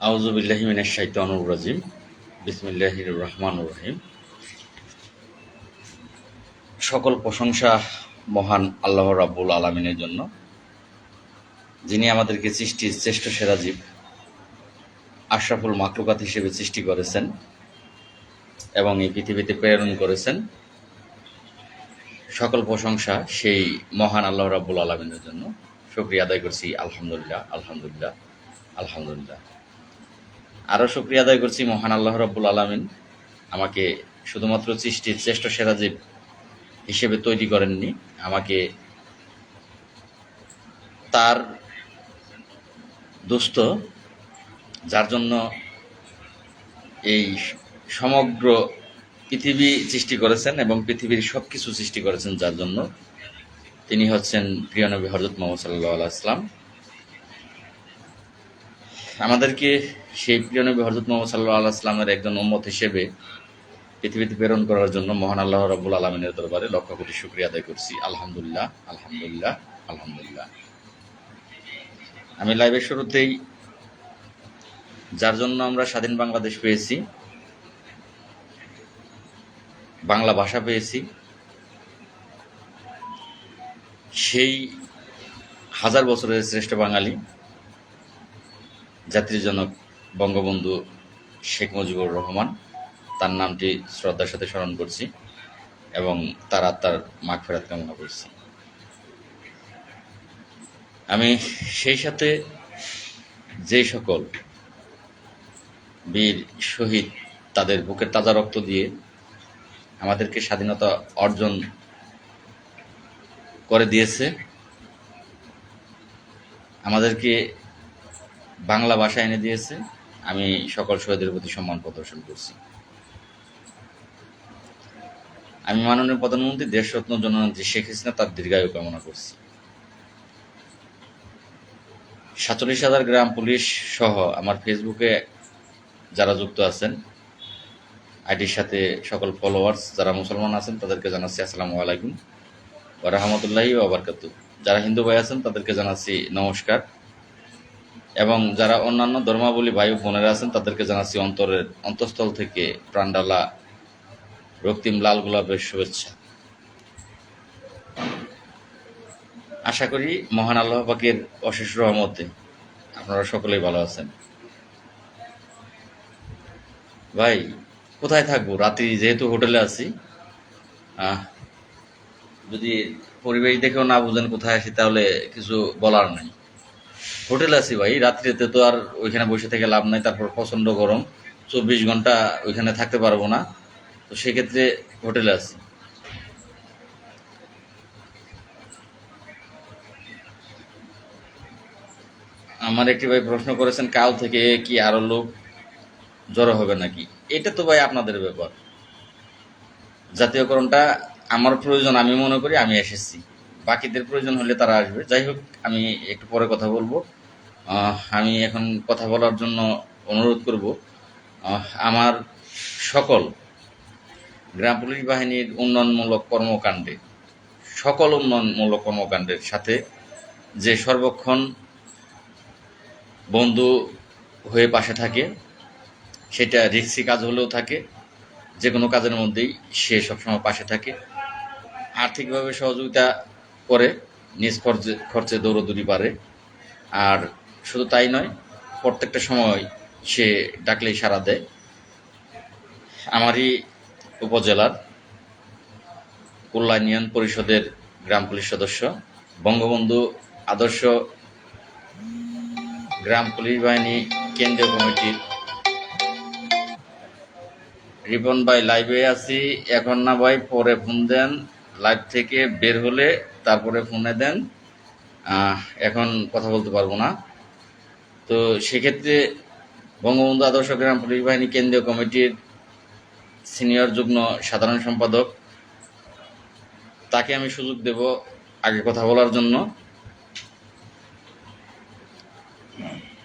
আউযু বিল্লাহি মিনাশ শাইতানির রাজিম। বিসমিল্লাহির রহমানির রহিম। সকল প্রশংসা মহান আল্লাহ রাব্বুল আলামিনের জন্য, যিনি আমাদেরকে সৃষ্টির শ্রেষ্ঠ সেরা জীব আশরাফুল মাখলুকাত হিসেবে সৃষ্টি করেছেন এবং এই পৃথিবীতে প্রেরণ করেছেন। সকল প্রশংসা সেই মহান আল্লাহ রাব্বুল আলামিনের জন্য। শুকরিয়া আদায় করছি, আলহামদুলিল্লাহ, আলহামদুলিল্লাহ, আলহামদুলিল্লাহ। আরও শুকরিয়া আদায় করছি মহান আল্লাহ রাব্বুল আলামিন আমাকে শুধুমাত্র সৃষ্টির শ্রেষ্ঠ সেরা জীব হিসেবে তৈরি করেননি, আমাকে তার দোস্ত, যার জন্য এই সমগ্র পৃথিবী সৃষ্টি করেছেন এবং পৃথিবীর সব কিছু সৃষ্টি করেছেন যার জন্য, তিনি হচ্ছেন প্রিয় নবী হযরত মুহাম্মদ সাল্লাল্লাহু আলাইহি ওয়াসাল্লাম। আমাদেরকে সেই প্রিয় নবী হযরত মুহাম্মদ সাল্লাল্লাহু আলাইহি ওয়াসাল্লামের একজন উম্মত হিসেবে পৃথিবীতে প্রেরণ করার জন্য মহান আল্লাহ রাব্বুল আলামিনের দরবারে লক্ষ কোটি শুকরিয়া আদায় করছি। আলহামদুলিল্লাহ, আলহামদুলিল্লাহ, আলহামদুলিল্লাহ। আমি লাইভের শুরুতেই যার জন্য আমরা স্বাধীন বাংলাদেশ পেয়েছি, বাংলা ভাষা পেয়েছি, সেই হাজার বছরের শ্রেষ্ঠ বাঙালি জাতির জনক বঙ্গবন্ধু শেখ মুজিবুর রহমান, তার নামটি শ্রদ্ধার সাথে স্মরণ করছি এবং তার আত্মার মাগফিরাত কামনা করছি। আমি সেই সাথে যে সকল বীর শহীদ তাদের বুকের তাজা রক্ত দিয়ে আমাদেরকে স্বাধীনতা অর্জন করে দিয়েছে, আমাদেরকে বাংলা ভাষা এনে দিয়েছে, আমি সকল শহীদের প্রতি সম্মান প্রদর্শন করছি। আমি মাননীয় প্রধানমন্ত্রী দেশরত্ন জননেত্রী শেখ হাসিনা তার দীর্ঘায়ু কামনা করছি। ৪৭,০০০ গ্রাম পুলিশ সহ আমার ফেসবুকে যারা যুক্ত আছেন, আইডির সাথে সকল ফলোয়ার্স যারা মুসলমান আছেন তাদেরকে জানাচ্ছি আসসালামু আলাইকুম ওয়া রাহমাতুল্লাহি ওয়া বারাকাতুহু। যারা হিন্দু ভাই আছেন তাদেরকে জানাচ্ছি নমস্কার, এবং যারা অন্যান্য ধর্মাবলী ভাই বোনেরা আছেন তাদেরকে জানাচ্ছি অন্তঃস্থল থেকে প্রাণডালা রক্তিম লাল গোলাপের শুভেচ্ছা। আশা করি মহান আল্লাহ পাকের অশেষ রহমতে আপনারা সকলেই ভালো আছেন। ভাই, কোথায় থাকবো? রাত্রি যেহেতু হোটেলে আছি, যদি পরিবেশ দেখেও না বুঝেন কোথায় আছি তাহলে কিছু বলার নাই। হোটেলে আছি ভাই, রাত্রিতে তো আর ওইখানে বসে থেকে লাভ নাই, তারপর প্রচণ্ড গরম, 24 ঘন্টা ওইখানে থাকতে পারবো না, তো সেক্ষেত্রে হোটেলে আছি। আমার একটি ভাই প্রশ্ন করেছেন কাল থেকে কি আরো লোক জড়ো হবে নাকি? এটা তো ভাই আপনাদের ব্যাপার। জাতীয়করণটা আমার প্রয়োজন, আমি মনে করি আমি এসেছি, বাকিদের প্রয়োজন হলে তারা আসবে। যাই হোক, আমি একটু পরে কথা বলবো। আমি এখন কথা বলার জন্য অনুরোধ করব আমার সকল গ্রাম পুলিশ বাহিনীর উন্নয়নমূলক কর্মকাণ্ডে, সকল উন্নয়নমূলক কর্মকাণ্ডের সাথে যে সর্বক্ষণ বন্ধু হয়ে পাশে থাকে, সেটা রিস্কি কাজ হলেও থাকে, যে কোনো কাজের মধ্যেই সে সবসময় পাশে থাকে, আর্থিকভাবে সহযোগিতা করে, নিজ খরচে দৌড়দৌড়ি পারে, আর শুধু তাই নয়, প্রত্যেকটা সময় সে ডাকলেই সাড়া দেয়। আমারই উপজেলার কুল্লা ইউনিয়ন পরিষদের গ্রাম পুলিশ সদস্য, বঙ্গবন্ধু আদর্শ গ্রাম পুলিশ বাহিনী কেন্দ্রীয় কমিটির রিপন ভাই, লাইভে আছি এখন না ভাই, পরে ফোন দেন, লাইভ থেকে বের হলে তারপরে ফোনে দেন, এখন কথা বলতে পারবো না। তো সেক্ষেত্রে বঙ্গবন্ধু আদর্শ গ্রাম পুলিশ বাহিনী কেন্দ্রীয় কমিটির সিনিয়র যুগ্ম সাধারণ সম্পাদক, তাকে আমি সুযোগ দেব আগে কথা বলার জন্য।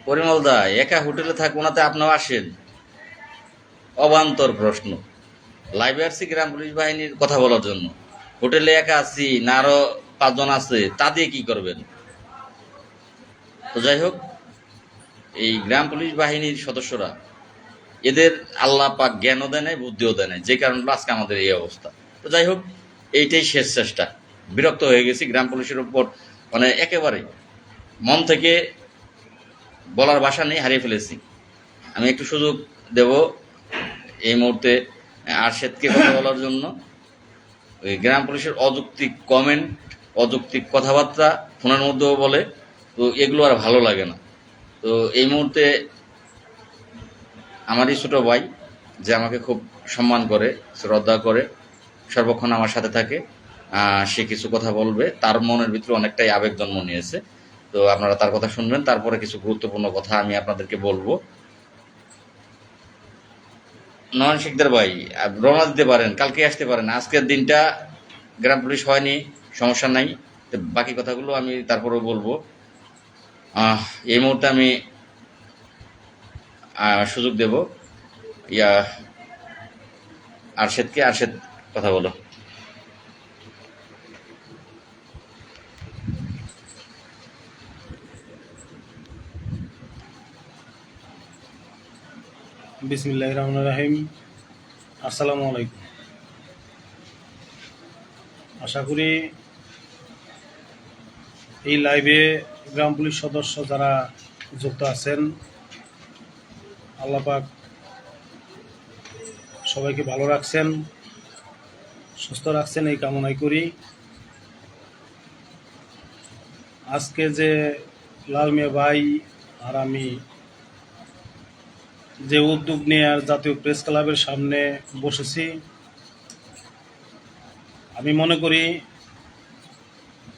পরিমল দা, একা হোটেলে থাকবো না, আপনিও আসেন। অবান্তর প্রশ্ন। লাইভে আসছি গ্রাম পুলিশ বাহিনীর কথা বলার জন্য, হোটেলে একা আছি না আরো 5 জন আছে, তা দিয়ে কি করবেন? তো যাই হোক, এই গ্রাম পুলিশ বাহিনীর সদস্যরা এদের আল্লাহ পাক জ্ঞানও দেয় নাই, বুদ্ধিও দেয় নাই, যে কারণে আজকে আমাদের এই অবস্থা। তো যাই হোক, এইটাই শেষ চেষ্টা। বিরক্ত হয়ে গেছি গ্রাম পুলিশের উপর, মানে একেবারে মন থেকে বলার ভাষা নেই, হারিয়ে ফেলেছি। আমি একটু সুযোগ দেব এই মুহূর্তে আরশেদকে কথা বলার জন্য। ওই গ্রাম পুলিশের অযৌক্তিক কমেন্ট, অযৌক্তিক কথাবার্তা ফোনের মধ্যেও বলে, তো এগুলো আর ভালো লাগে না। তো এই মুহূর্তে আমারই ছোটো ভাই, যে আমাকে খুব সম্মান করে, শ্রদ্ধা করে, সর্বক্ষণ আমার সাথে থাকে, সে কিছু কথা বলবে। তার মনের ভিতরে অনেকটাই আবেগ জন্ম নিয়েছে। তো আপনারা তার কথা শুনবেন, তারপরে কিছু গুরুত্বপূর্ণ কথা আমি আপনাদেরকে বলবো। নয়ন শিকদার ভাই, রওনা দিতে পারেন, কালকে আসতে পারেন। আজকের দিনটা গ্রাম পুলিশ হয়নি, সমস্যা নাই, তো বাকি কথাগুলো আমি তারপরেও বলবো। এই মুহূর্তে আমি সুযোগ দেব আরশেদকে। আরশেদ, কথা বলো। বিসমিল্লাহির রহমানির রহিম। আসসালামু আলাইকুম। আশা করি এই লাইভে গ্রাম পুলিশ সদস্য যারা যুক্ত আছেন, আল্লাহ পাক সবাইকে ভালো রাখছেন, সুস্থ রাখছেন, এই কামনাই করি। আজকে যে লাল মিয়া ভাই আর আমি যে উদ্যোগ নিয়ে আর জাতীয় প্রেস ক্লাবের সামনে বসেছি, আমি মনে করি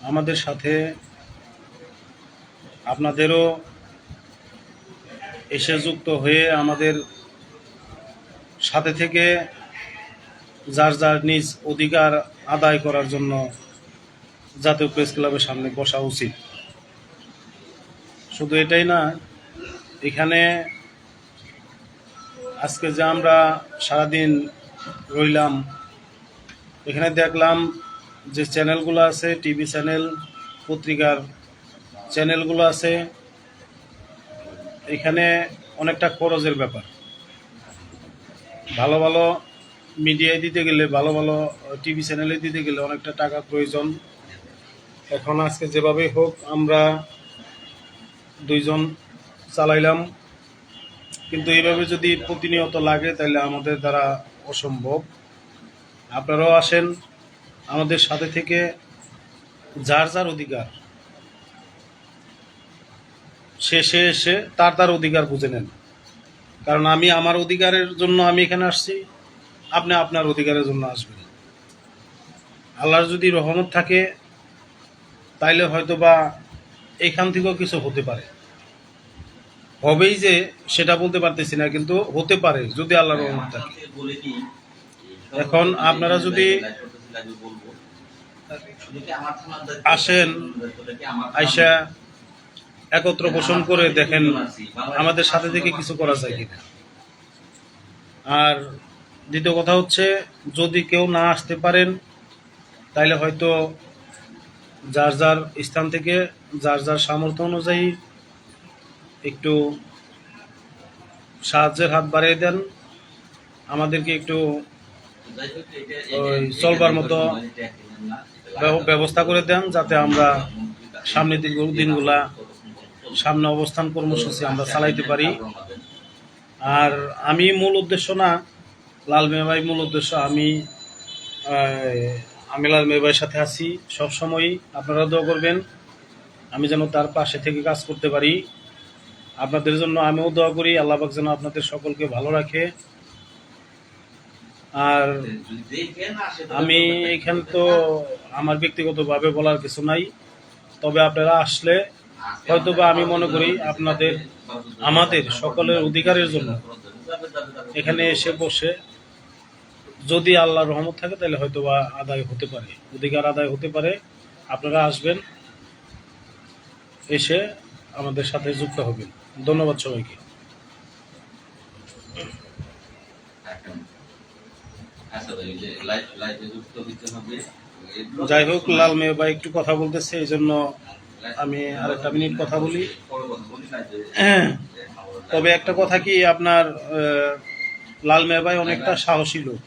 আমাদের সাথে আপনাদেরও এসে যুক্ত হয়ে আমাদের সাথে থেকে যার যার নিজ অধিকার আদায় করার জন্য জাতীয় প্রেস ক্লাবের সামনে বসা উচিত। শুধু এটাই না, এখানে আজকে যে আমরা সারাদিন রইলাম, এখানে দেখলাম যে চ্যানেলগুলো আছে, টিভি চ্যানেল, পত্রিকার চ্যানেলগুলো আছে, এখানে অনেকটা খরচের ব্যাপার। ভালো ভালো মিডিয়ায় দিতে গেলে, ভালো ভালো টিভি চ্যানেলে দিতে গেলে অনেকটা টাকা প্রয়োজন। এখন আজকে যেভাবে হোক আমরা দুইজন চালাইলাম, কিন্তু এইভাবে যদি প্রতিনিয়ত লাগে তাহলে আমাদের দ্বারা অসম্ভব। আপনারাও আসেন আমাদের সাথে থেকে, যার যার অধিকার শেষে এসে তার তার অধিকার বুঝে নেন। কারণ আমি আমার অধিকারের জন্য আমি এখানে আসছি, আপনি আপনার অধিকারের জন্য আসবেন। আল্লাহর যদি রহমত থাকে তাইলে হয়তো বা এখান থেকেও কিছু হতে পারে। হবেই যে সেটা বলতে পারতেছি না, কিন্তু হতে পারে যদি আল্লাহর রহমত থাকে। এখন আপনারা যদি আসেন, আইসা একত্র পোষণ করে দেখেন আমাদের সাথে থেকে কিছু করা যায় কিনা। আর দ্বিতীয় কথা হচ্ছে, যদি কেউ না আসতে পারেন তাইলে হয়তো যার যার স্থান থেকে যার যার সামর্থ্য অনুযায়ী একটু সাহায্যের হাত বাড়িয়ে দেন, আমাদেরকে একটু চলবার মতো ব্যবস্থা করে দেন, যাতে আমরা সামনের দিনগুলা সামনে অবস্থান কর্মসূচি আমরা চালাইতে পারি। আর আমি মূল উদ্দেশ্য না, লাল মিয়া ভাই মূল উদ্দেশ্য। আমি লাল মিয়া ভাইয়ের সাথে আছি সবসময়ই। আপনারা দোয়া করবেন আমি যেন তার পাশে থেকে কাজ করতে পারি। আপনাদের জন্য আমিও দোয়া করি, আল্লাহ পাক যেন আপনাদের সকলকে ভালো রাখে। আর আমি এখানে তো আমার ব্যক্তিগতভাবে বলার কিছু নাই, তবে আপনারা আসলে হয়তোবা আমি মনে করি আমাদের সকলের অধিকারের জন্য এখানে এসে বসে যদি আল্লাহর রহমত থাকে তাহলে হয়তোবা আদায় হতে পারে, অধিকার আদায় হতে পারে। আপনারা আসবেন, এসে আমাদের সাথে যুক্ত হবেন। ধন্যবাদ সবাইকে। যাই হোক, লাল মেয়ে ভাই একটু কথা বলতেছে, এই জন্য আমি আরেকটা মিনিট কথা বলি। তবে একটা কথা কি, আপনার লাল মিয়া ভাই অনেকটা সাহসী লোক,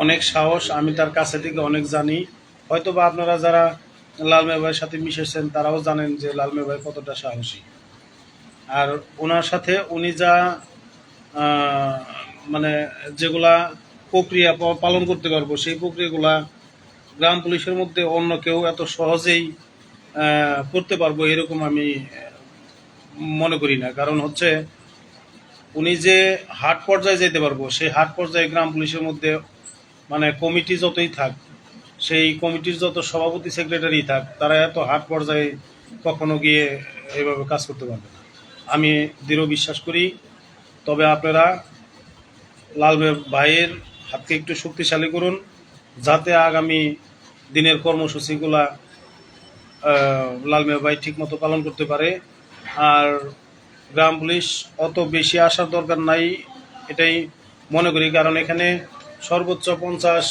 অনেক সাহস। আমি তার কাছে থেকে অনেক জানি। হয়তো বা আপনারা যারা লাল মিয়া ভাইয়ের সাথে মিশেছেন তারাও জানেন যে লাল মিয়া ভাই কতটা সাহসী। আর ওনার সাথে উনি যা আহ, মানে যেগুলা প্রক্রিয়া পালন করতে পারবো, সেই প্রক্রিয়াগুলা গ্রাম পুলিশের মধ্যে অন্য কেউ এত সহজেই করতে পারবো এরকম আমি মনে করি না। কারণ হচ্ছে উনি যে হাট পর্যায়ে যেতে পারবো, সেই হাট পর্যায়ে গ্রাম পুলিশের মধ্যে মানে কমিটি যতই থাক, সেই কমিটির যত সভাপতি সেক্রেটারি থাক, তারা এত হাট পর্যায়ে কখনো গিয়ে এইভাবে কাজ করতে পারবে না, আমি দৃঢ় বিশ্বাস করি। তবে আপনারা লাল ভাইয়ের হাতকে একটু শক্তিশালী করুন, যাতে আগামী দিনের কর্মসূচিগুলা লাল মিয়া ভাই ঠিক মতো পালন করতে পারে। আর গ্রাম পুলিশ অত বেশি আসার দরকার নাই এটাই মনে করি, কারণ এখানে সর্বোচ্চ 50,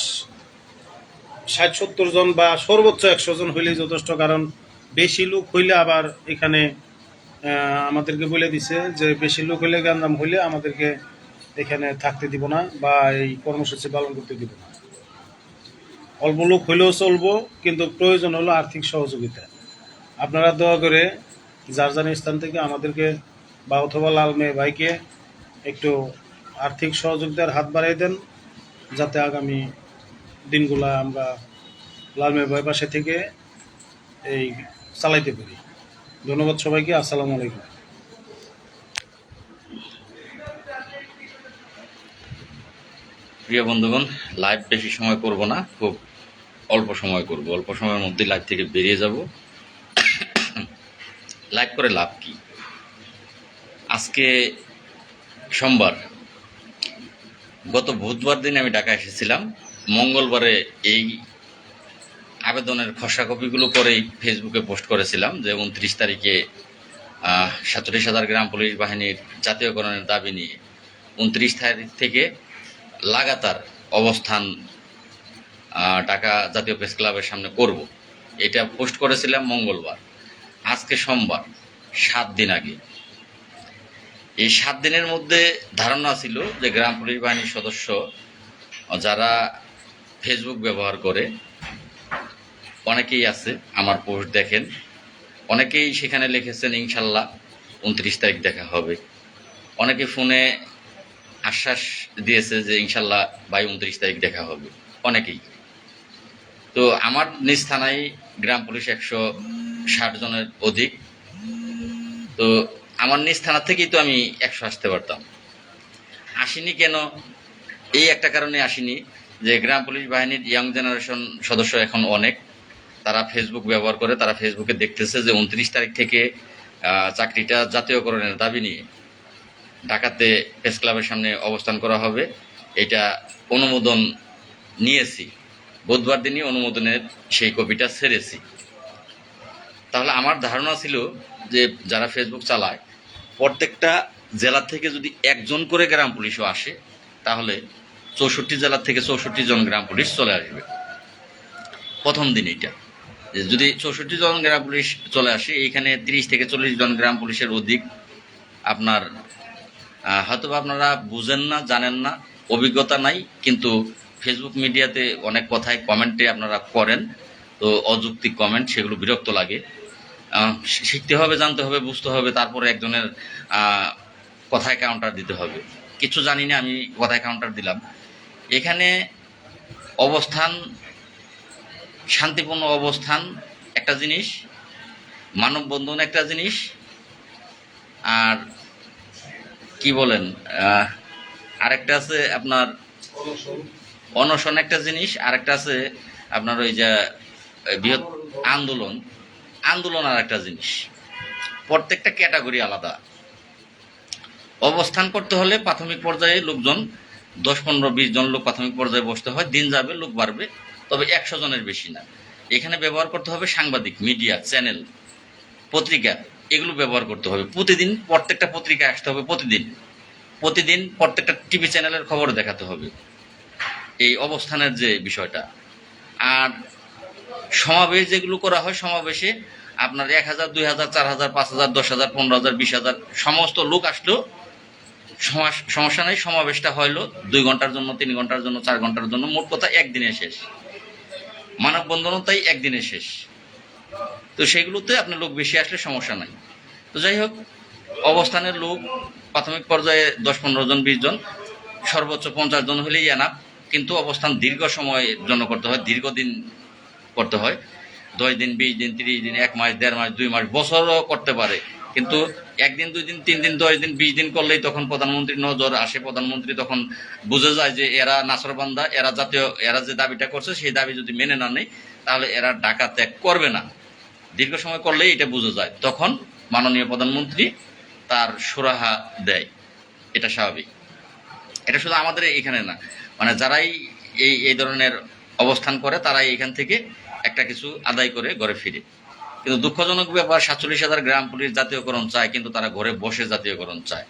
60, 70 জন বা সর্বোচ্চ 100 জন হইলেই যথেষ্ট। কারণ বেশি লোক হইলে আবার এখানে আমাদেরকে বলে দিছে যে বেশি লোক হইলে, গ্যাঞ্জাম হইলে আমাদেরকে এখানে থাকতে দিব না বা এই কর্মসূচি পালন করতে দিব না। অল্প লোক হইলেও চলবো, কিন্তু প্রয়োজন হলো আর্থিক সহযোগিতা। আপনারা দয়া করে যার যার স্থান থেকে আমাদেরকে বা অথবা লাল মেয়ে ভাইকে একটু আর্থিক সহযোগিতার হাত বাড়িয়ে দেন, যাতে আগামী দিনগুলা আমরা লাল মেয়ে ভাই পাশে থেকে এই চালাইতে পারি। ধন্যবাদ সবাইকে। আসসালামু আলাইকুম। প্রিয় বন্ধুগণ, লাইভ বেশি সময় করব না, খুব অল্প সময় করব। অল্প সময়ের মধ্যে লাইভ থেকে বেরিয়ে যাব। লাইভ করে লাভ কি? আজকে সোমবার, গত বুধবার দিন আমি ঢাকা এসেছিলাম। মঙ্গলবারে এই আবেদনের খসড়া কপিগুলো করেই ফেসবুকে পোস্ট করেছিলাম যে 29 তারিখে 47,000 গ্রাম পুলিশ বাহিনীর জাতীয়করণের দাবি নিয়ে 29 তারিখ থেকে লাগাতার অবস্থান ঢাকা জাতীয় প্রেস ক্লাবের সামনে করব। এটা পোস্ট করেছিলাম মঙ্গলবার। আজকে সোমবার, 7 দিন আগে। এই 7 দিনের মধ্যে ধারণা ছিল যে গ্রাম পুলিশ বাহিনীর সদস্য যারা ফেসবুক ব্যবহার করে, অনেকেই আছে, আমার পোস্ট দেখেন, অনেকেই সেখানে লিখেছেন ইনশাল্লাহ 29 তারিখ দেখা হবে। অনেকে ফোনে আশ্বাস দিয়েছে যে ইনশাল্লাহ 29 তারিখ দেখা হবে, অনেকেই। তো আমার নিজ থানায় গ্রাম পুলিশ 160 জনের অধিক। তো আমার নিজ থানা থেকেই তো আমি 100 আসতে পারতাম। আসিনি কেন? এই একটা কারণে আসিনি যে গ্রাম পুলিশ বাহিনীর ইয়াং জেনারেশন সদস্য এখন অনেক, তারা ফেসবুক ব্যবহার করে, তারা ফেসবুকে দেখতেছে যে 29 তারিখ থেকে চাকরিটা জাতীয়করণের দাবি নিয়ে ঢাকাতে প্রেস ক্লাবের সামনে অবস্থান করা হবে। এটা অনুমোদন নিয়েছি, বুধবার দিনই অনুমোদনের সেই কপিটা ছেড়েছি। তাহলে আমার ধারণা ছিল যে যারা ফেসবুক চালায়, প্রত্যেকটা জেলা থেকে যদি একজন করে গ্রাম পুলিশও আসে, তাহলে 64 জেলা থেকে 64 জন গ্রাম পুলিশ চলে আসবে প্রথম দিন। এইটা যদি 64 জন গ্রাম পুলিশ চলে আসে, এইখানে 30 থেকে 40 জন গ্রাম পুলিশের অধিক আপনার হয়তো আপনারা বুঝেন না, জানেন না, অভিজ্ঞতা নাই, কিন্তু ফেসবুক মিডিয়াতে অনেক কথাই কমেন্টে আপনারা করেন, তো অযৌক্তিক কমেন্ট, সেগুলো বিরক্ত লাগে। শিখতে হবে, জানতে হবে, বুঝতে হবে, তারপরে একজনের কথায় কাউন্টার দিতে হবে। কিছু জানি না, আমি কথায় কাউন্টার দিলাম। এখানে অবস্থান, শান্তিপূর্ণ অবস্থান একটা জিনিস, মানববন্ধন একটা জিনিস, আর কি বলেন আরেকটা আছে আপনার অনশন একটা জিনিস, আরেকটা আছে আপনার ওই যে বৃহৎ আন্দোলন আর একটা জিনিস। প্রত্যেকটা ক্যাটাগরি আলাদা। অবস্থান করতে হলে প্রাথমিক পর্যায়ে লোকজন 10, 15, 20 জন লোক প্রাথমিক পর্যায়ে বসতে হয়। দিন যাবে, লোক বাড়বে, তবে 100 জনের বেশি না। এখানে ব্যবহার করতে হবে সাংবাদিক, মিডিয়া, চ্যানেল, পত্রিকা, এগুলো ব্যবহার করতে হবে। প্রতিদিন প্রত্যেকটা পত্রিকা আসতে হবে, প্রতিদিন প্রত্যেকটা টিভি চ্যানেলের খবর দেখাতে হবে এই অবস্থানের যে বিষয়টা। আর সমাবেশ যেগুলো করা হয়, সমাবেশে আপনার 1,000, 2,000, 4,000, 5,000, 10,000, 15,000, 20,000 সমস্ত লোক আসলেও সমস্যা নেই। সমাবেশটা হইলো 2 ঘন্টার জন্য, 3 ঘন্টার জন্য, 4 ঘন্টার জন্য, মোট কথা একদিনে শেষ। মানববন্ধনও তাই একদিনে শেষ। তো সেইগুলোতে আপনার লোক বেশি আসলে সমস্যা নাই। তো যাই হোক, অবস্থানের লোক প্রাথমিক পর্যায়ে 10-15 জন, 20 জন, সর্বোচ্চ 50 জন হলেই এনাফ। কিন্তু অবস্থান দীর্ঘ সময়ের জন্য করতে হয়, দীর্ঘদিন করতে হয়। 10 দিন, 20 দিন, 30 দিন, 1 মাস, 1.5 মাস, 2 মাস, বছরও করতে পারে। কিন্তু 1 দিন, 2 দিন, 3 দিন, 10 দিন, 20 দিন করলেই তখন প্রধানমন্ত্রীর নজর আসে। প্রধানমন্ত্রী তখন বুঝে যায় যে এরা নাছরবান্দা, এরা যে দাবিটা করছে সেই দাবি যদি মেনে না নেয় তাহলে এরা ঢাকা ত্যাগ করবে না। দীর্ঘ সময় করলেই এটা বুঝে যায়। তখন মাননীয় প্রধানমন্ত্রী তার সুরাহা দেয়। এটা স্বাভাবিক। এটা শুধু আমাদের এখানে না, মানে যারাই এই ধরনের অবস্থান করে তারাই এখান থেকে একটা কিছু আদায় করে ঘরে ফিরে। কিন্তু দুঃখজনক ব্যাপার, 47,000 গ্রাম পুলিশ জাতীয়করণ চায়, কিন্তু তারা ঘরে বসে জাতীয়করণ চায়।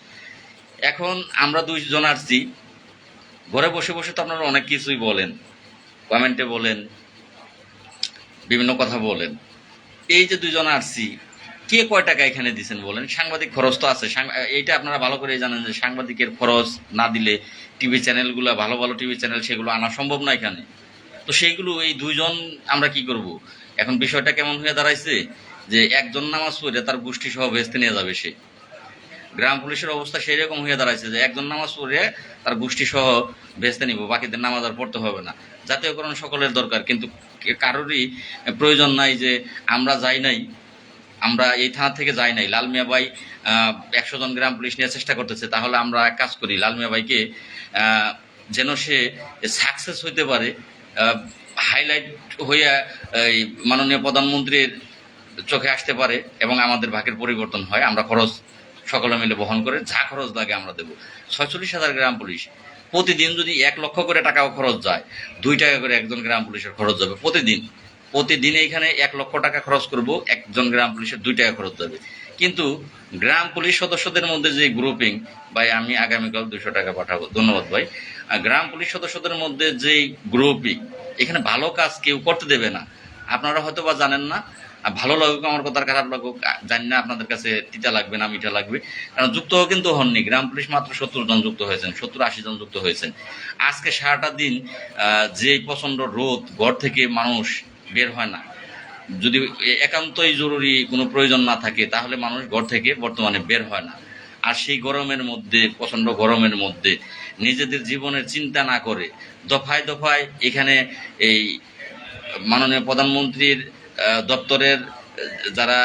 এখন আমরা 2 জন আসছি, ঘরে বসে বসে তো আপনারা অনেক কিছুই বলেন, কমেন্টে বলেন, বিভিন্ন কথা বলেন। এই যে 2 জন আসছি, কে কয় টাকা এখানে দিচ্ছেন বলেন? সাংবাদিক খরচ তো আছে। এইটা আপনারা ভালো করে জানেন যে সাংবাদিকের খরচ না দিলে টিভি চ্যানেলগুলো, ভালো ভালো টিভি চ্যানেল, সেগুলো আনা সম্ভব না এখানে। তো সেইগুলো এই 2 জন আমরা কি করব? এখন বিষয়টা কেমন হয়ে দাঁড়াইছে যে একজন নামাজ পড়ে তার গোষ্ঠী সহ ভেস্তে নিয়ে যাবে সে। গ্রাম পুলিশের অবস্থা সেই রকম হয়ে দাঁড়াইছে যে একজন নামাজ পড়ে তার গোষ্ঠী সহ ভেস্তে নিব, বাকিদের নামাজ আর পড়তে হবে না। জাতীয়করণ সকলের দরকার, কিন্তু কারোরই প্রয়োজন নাই যে আমরা যাই নাই, আমরা এই থানা থেকে যাই নাই, লাল মিয়া ভাই 100 জন গ্রাম পুলিশ নিয়ে চেষ্টা করতেছে, তাহলে আমরা এক কাজ করি, লাল মিয়া ভাইকে যেন সে সাকসেস হইতে পারে, হাইলাইট হইয়া এই মাননীয় প্রধানমন্ত্রীর চোখে আসতে পারে এবং আমাদের ভাগের পরিবর্তন হয়, আমরা খরচ সকলে মিলে বহন করে যা খরচ লাগে আমরা দেবো। 46,000 গ্রাম পুলিশ, প্রতিদিন যদি 1 লক্ষ করে টাকাও খরচ যায়, 2 টাকা করে একজন গ্রাম পুলিশের খরচ যাবে প্রতিদিন এখানে 1 লক্ষ টাকা খরচ করব, একজন গ্রাম পুলিশের 2 টাকা খরচ যাবে। কিন্তু গ্রাম পুলিশ সদস্যদের মধ্যে যে গ্রুপিং, ভাই আমি আগামীকাল 200 টাকা পাঠাবো, ধন্যবাদ ভাই। গ্রাম পুলিশ সদস্যদের মধ্যে যে গ্রুপিং, এখানে ভালো কাজ কেউ করতে দেবে না। আপনারা হয়তো বা জানেন না, ভালো লাগুক আমার কথা, খারাপ লাগুক জানি না, আপনাদের কাছে তিতা লাগবে না মিঠা লাগবে, কারণ যুক্ত কিন্তু হননি। গ্রাম পুলিশ মাত্র 70 জন যুক্ত হয়েছেন, 70-80 জন যুক্ত হয়েছেন। আজকে সারাটা দিন যে প্রচণ্ড রোদ, ঘর থেকে মানুষ বের হয় না। যদি একান্তই জরুরি কোনো প্রয়োজন না থাকে তাহলে মানুষ ঘর থেকে বর্তমানে বের হয় না। আর সেই গরমের মধ্যে, প্রচণ্ড গরমের মধ্যে নিজেদের জীবনের চিন্তা না করে দফায় দফায় এখানে এই মাননীয় প্রধানমন্ত্রীর দপ্তরের যারা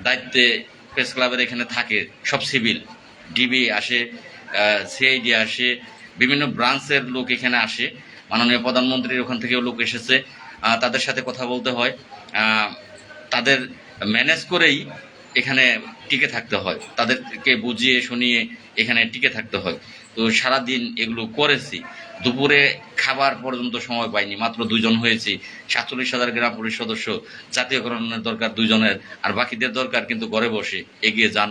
দায়িত্বে প্রেস ক্লাবের এখানে থাকে, সব সিভিল, ডিবি আসে, সিআইডি আসে, বিভিন্ন ব্রাঞ্চের লোক এখানে আসে, মাননীয় প্রধানমন্ত্রীর ওখান থেকেও লোক এসেছে, তাদের সাথে কথা বলতে হয়, তাদের ম্যানেজ করেই এখানে টিকে থাকতে হয়, তাদেরকে বুঝিয়ে শুনিয়ে এখানে টিকে থাকতে হয়। তো সারাদিন এগুলো করেছি, দুপুরে খাবার পর্যন্ত সময় পাইনি, মাত্র 2 জন হয়েছি। 47,000 গ্রাম পুলিশ সদস্য, জাতীয়করণের দরকার 2 জনের, আর বাকিদের দরকার কিন্তু ঘরে বসে এগিয়ে যান,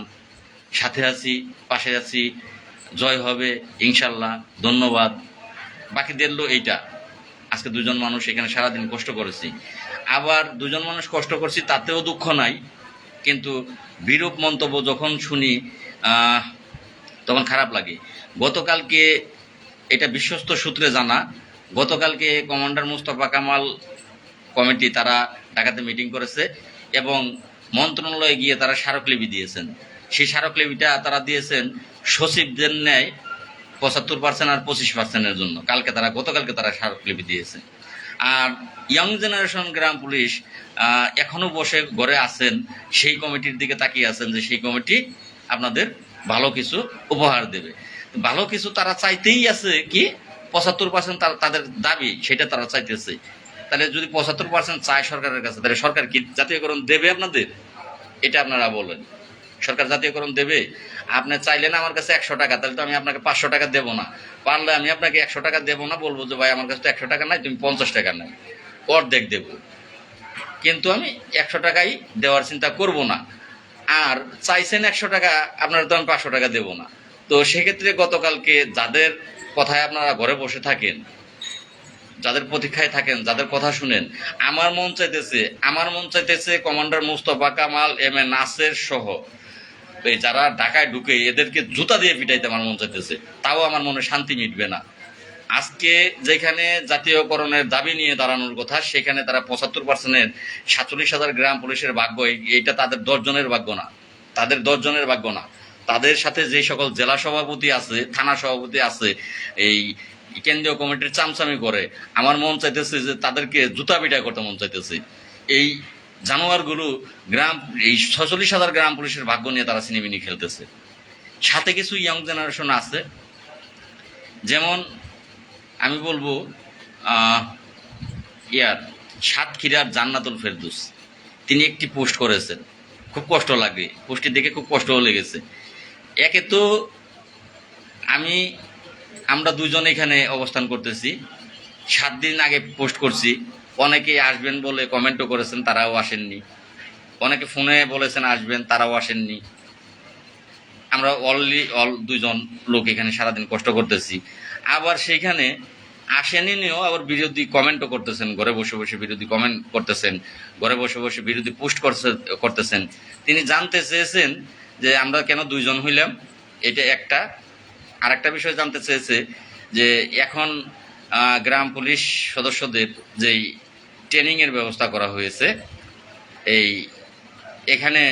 সাথে আছি, পাশে আছি, জয় হবে ইনশাল্লাহ, ধন্যবাদ। বাকিদের লো এইটা, আজকে 2 জন মানুষ এখানে সারাদিন কষ্ট করেছি, আবার 2 জন মানুষ কষ্ট করছি তাতেও দুঃখ নাই, কিন্তু বিরূপ মন্তব্য যখন শুনি তখন খারাপ লাগে। গতকালকে, এটা বিশ্বস্ত সূত্রে জানা, গতকালকে কমান্ডার মুস্তফা কামাল কমিটি তারা ঢাকাতে মিটিং করেছে এবং মন্ত্রণালয়ে গিয়ে তারা স্মারকলিপি দিয়েছেন। সেই স্মারকলিপিটা তারা দিয়েছেন সচিবদের ন্যায় 75% আর 25%-এর জন্য। গতকালকে তারা স্মারকলিপি দিয়েছে। আর ইয়াং জেনারেশন গ্রাম পুলিশ এখনো বসে ঘরে আছেন, সেই কমিটির দিকে তাকিয়ে আছেন যে সেই কমিটি আপনাদের ভালো কিছু উপহার দেবে। ভালো কিছু তারা চাইতেই আছে, কি 75% তাদের দাবি, সেটা তারা চাইতেছে। তাহলে যদি 75% চায় সরকারের কাছে, তাহলে সরকার কি জাতীয়করণ দেবে আপনাদের? এটা আপনারা বলেন, সরকার জাতীয়করণ দেবে? আপনি চাইলেন আমার কাছে 100 টাকা, তাহলে তো আমি আপনাকে 500 টাকা দেবো না। পারলে আমি আপনাকে 100 টাকা দেবো না, বলবো যে ভাই আমার কাছে তো 100 টাকা নাই, তুমি 50 টাকা নাই, অর্ধেক দেবো, কিন্তু আমি 100 টাকাই দেওয়ার চিন্তা করব না। আর চাইছেন 100 টাকা, আপনারা তো আমি 500 টাকা দেবো না। তো সেক্ষেত্রে গতকালকে যাদের কথায় আপনারা ঘরে বসে থাকেন, যাদের প্রতীক্ষায় থাকেন, যাদের কথা শুনেন, আমার মন চাইতেছে commander Mustafa Kamal, M A Naser সহ এই যারা ঢাকায় ঢুকে এদেরকে জুতা দিয়ে পিটাইতে আমার মন চাইতেছে, তাও আমার মনে শান্তি মিটবে না। আজকে যেখানে জাতীয়করণের দাবি নিয়ে দাঁড়ানোর কথা, সেখানে তারা 75%-এর 47,000 গ্রাম পুলিশের ভাগ্য, এইটা তাদের 10 জনের ভাগ্য না, তাদের 10 জনের ভাগ্য না। তাদের সাথে যে সকল জেলা সভাপতি আছে, থানা সভাপতি আছে, এই কেন্দ্রীয় কমিটির চামচামি করে, আমার মন চাইতেছে যে তাদেরকে জুতা পিটা করতে মন চাইতেছে। এই জানোয়ারগুলো এই 46,000 গ্রাম পুলিশের ভাগ্য নিয়ে তারা সিনেমিনি খেলতেছে। সাথে কিছু ইয়ং জেনারেশন আছে, যেমন আমি বলবো সাতক্ষীরার জান্নাতুল ফেরদৌস, তিনি একটি পোস্ট করেছেন, খুব কষ্ট লাগে, পোস্টটি দেখে খুব কষ্টও লেগেছে। একে তো আমরা দুজন এখানে অবস্থান করতেছি, 7 দিন আগে পোস্ট করছি, অনেকে আসবেন বলে কমেন্টও করেছেন, তারাও আসেননি। অনেকে ফোনে বলেছেন আসবেন, তারাও আসেননি। আমরা দুজন লোক এখানে সারাদিন কষ্ট করতেছি, আবার সেইখানে আসেনি নিয়েও আবার বিরোধী কমেন্টও করতেছেন, ঘরে বসে বসে বিরোধী কমেন্ট করতেছেন, ঘরে বসে বসে বিরোধী পোস্ট করতেছেন। তিনি জানতে চেয়েছেন যে আমরা কেন 2 জন হইলাম, এটা একটা। আর একটা বিষয় জানতে চেয়েছে যে এখন গ্রাম পুলিশ সদস্যদের যেই ট্রেনিংয়ের ব্যবস্থা করা হয়েছে, এখানে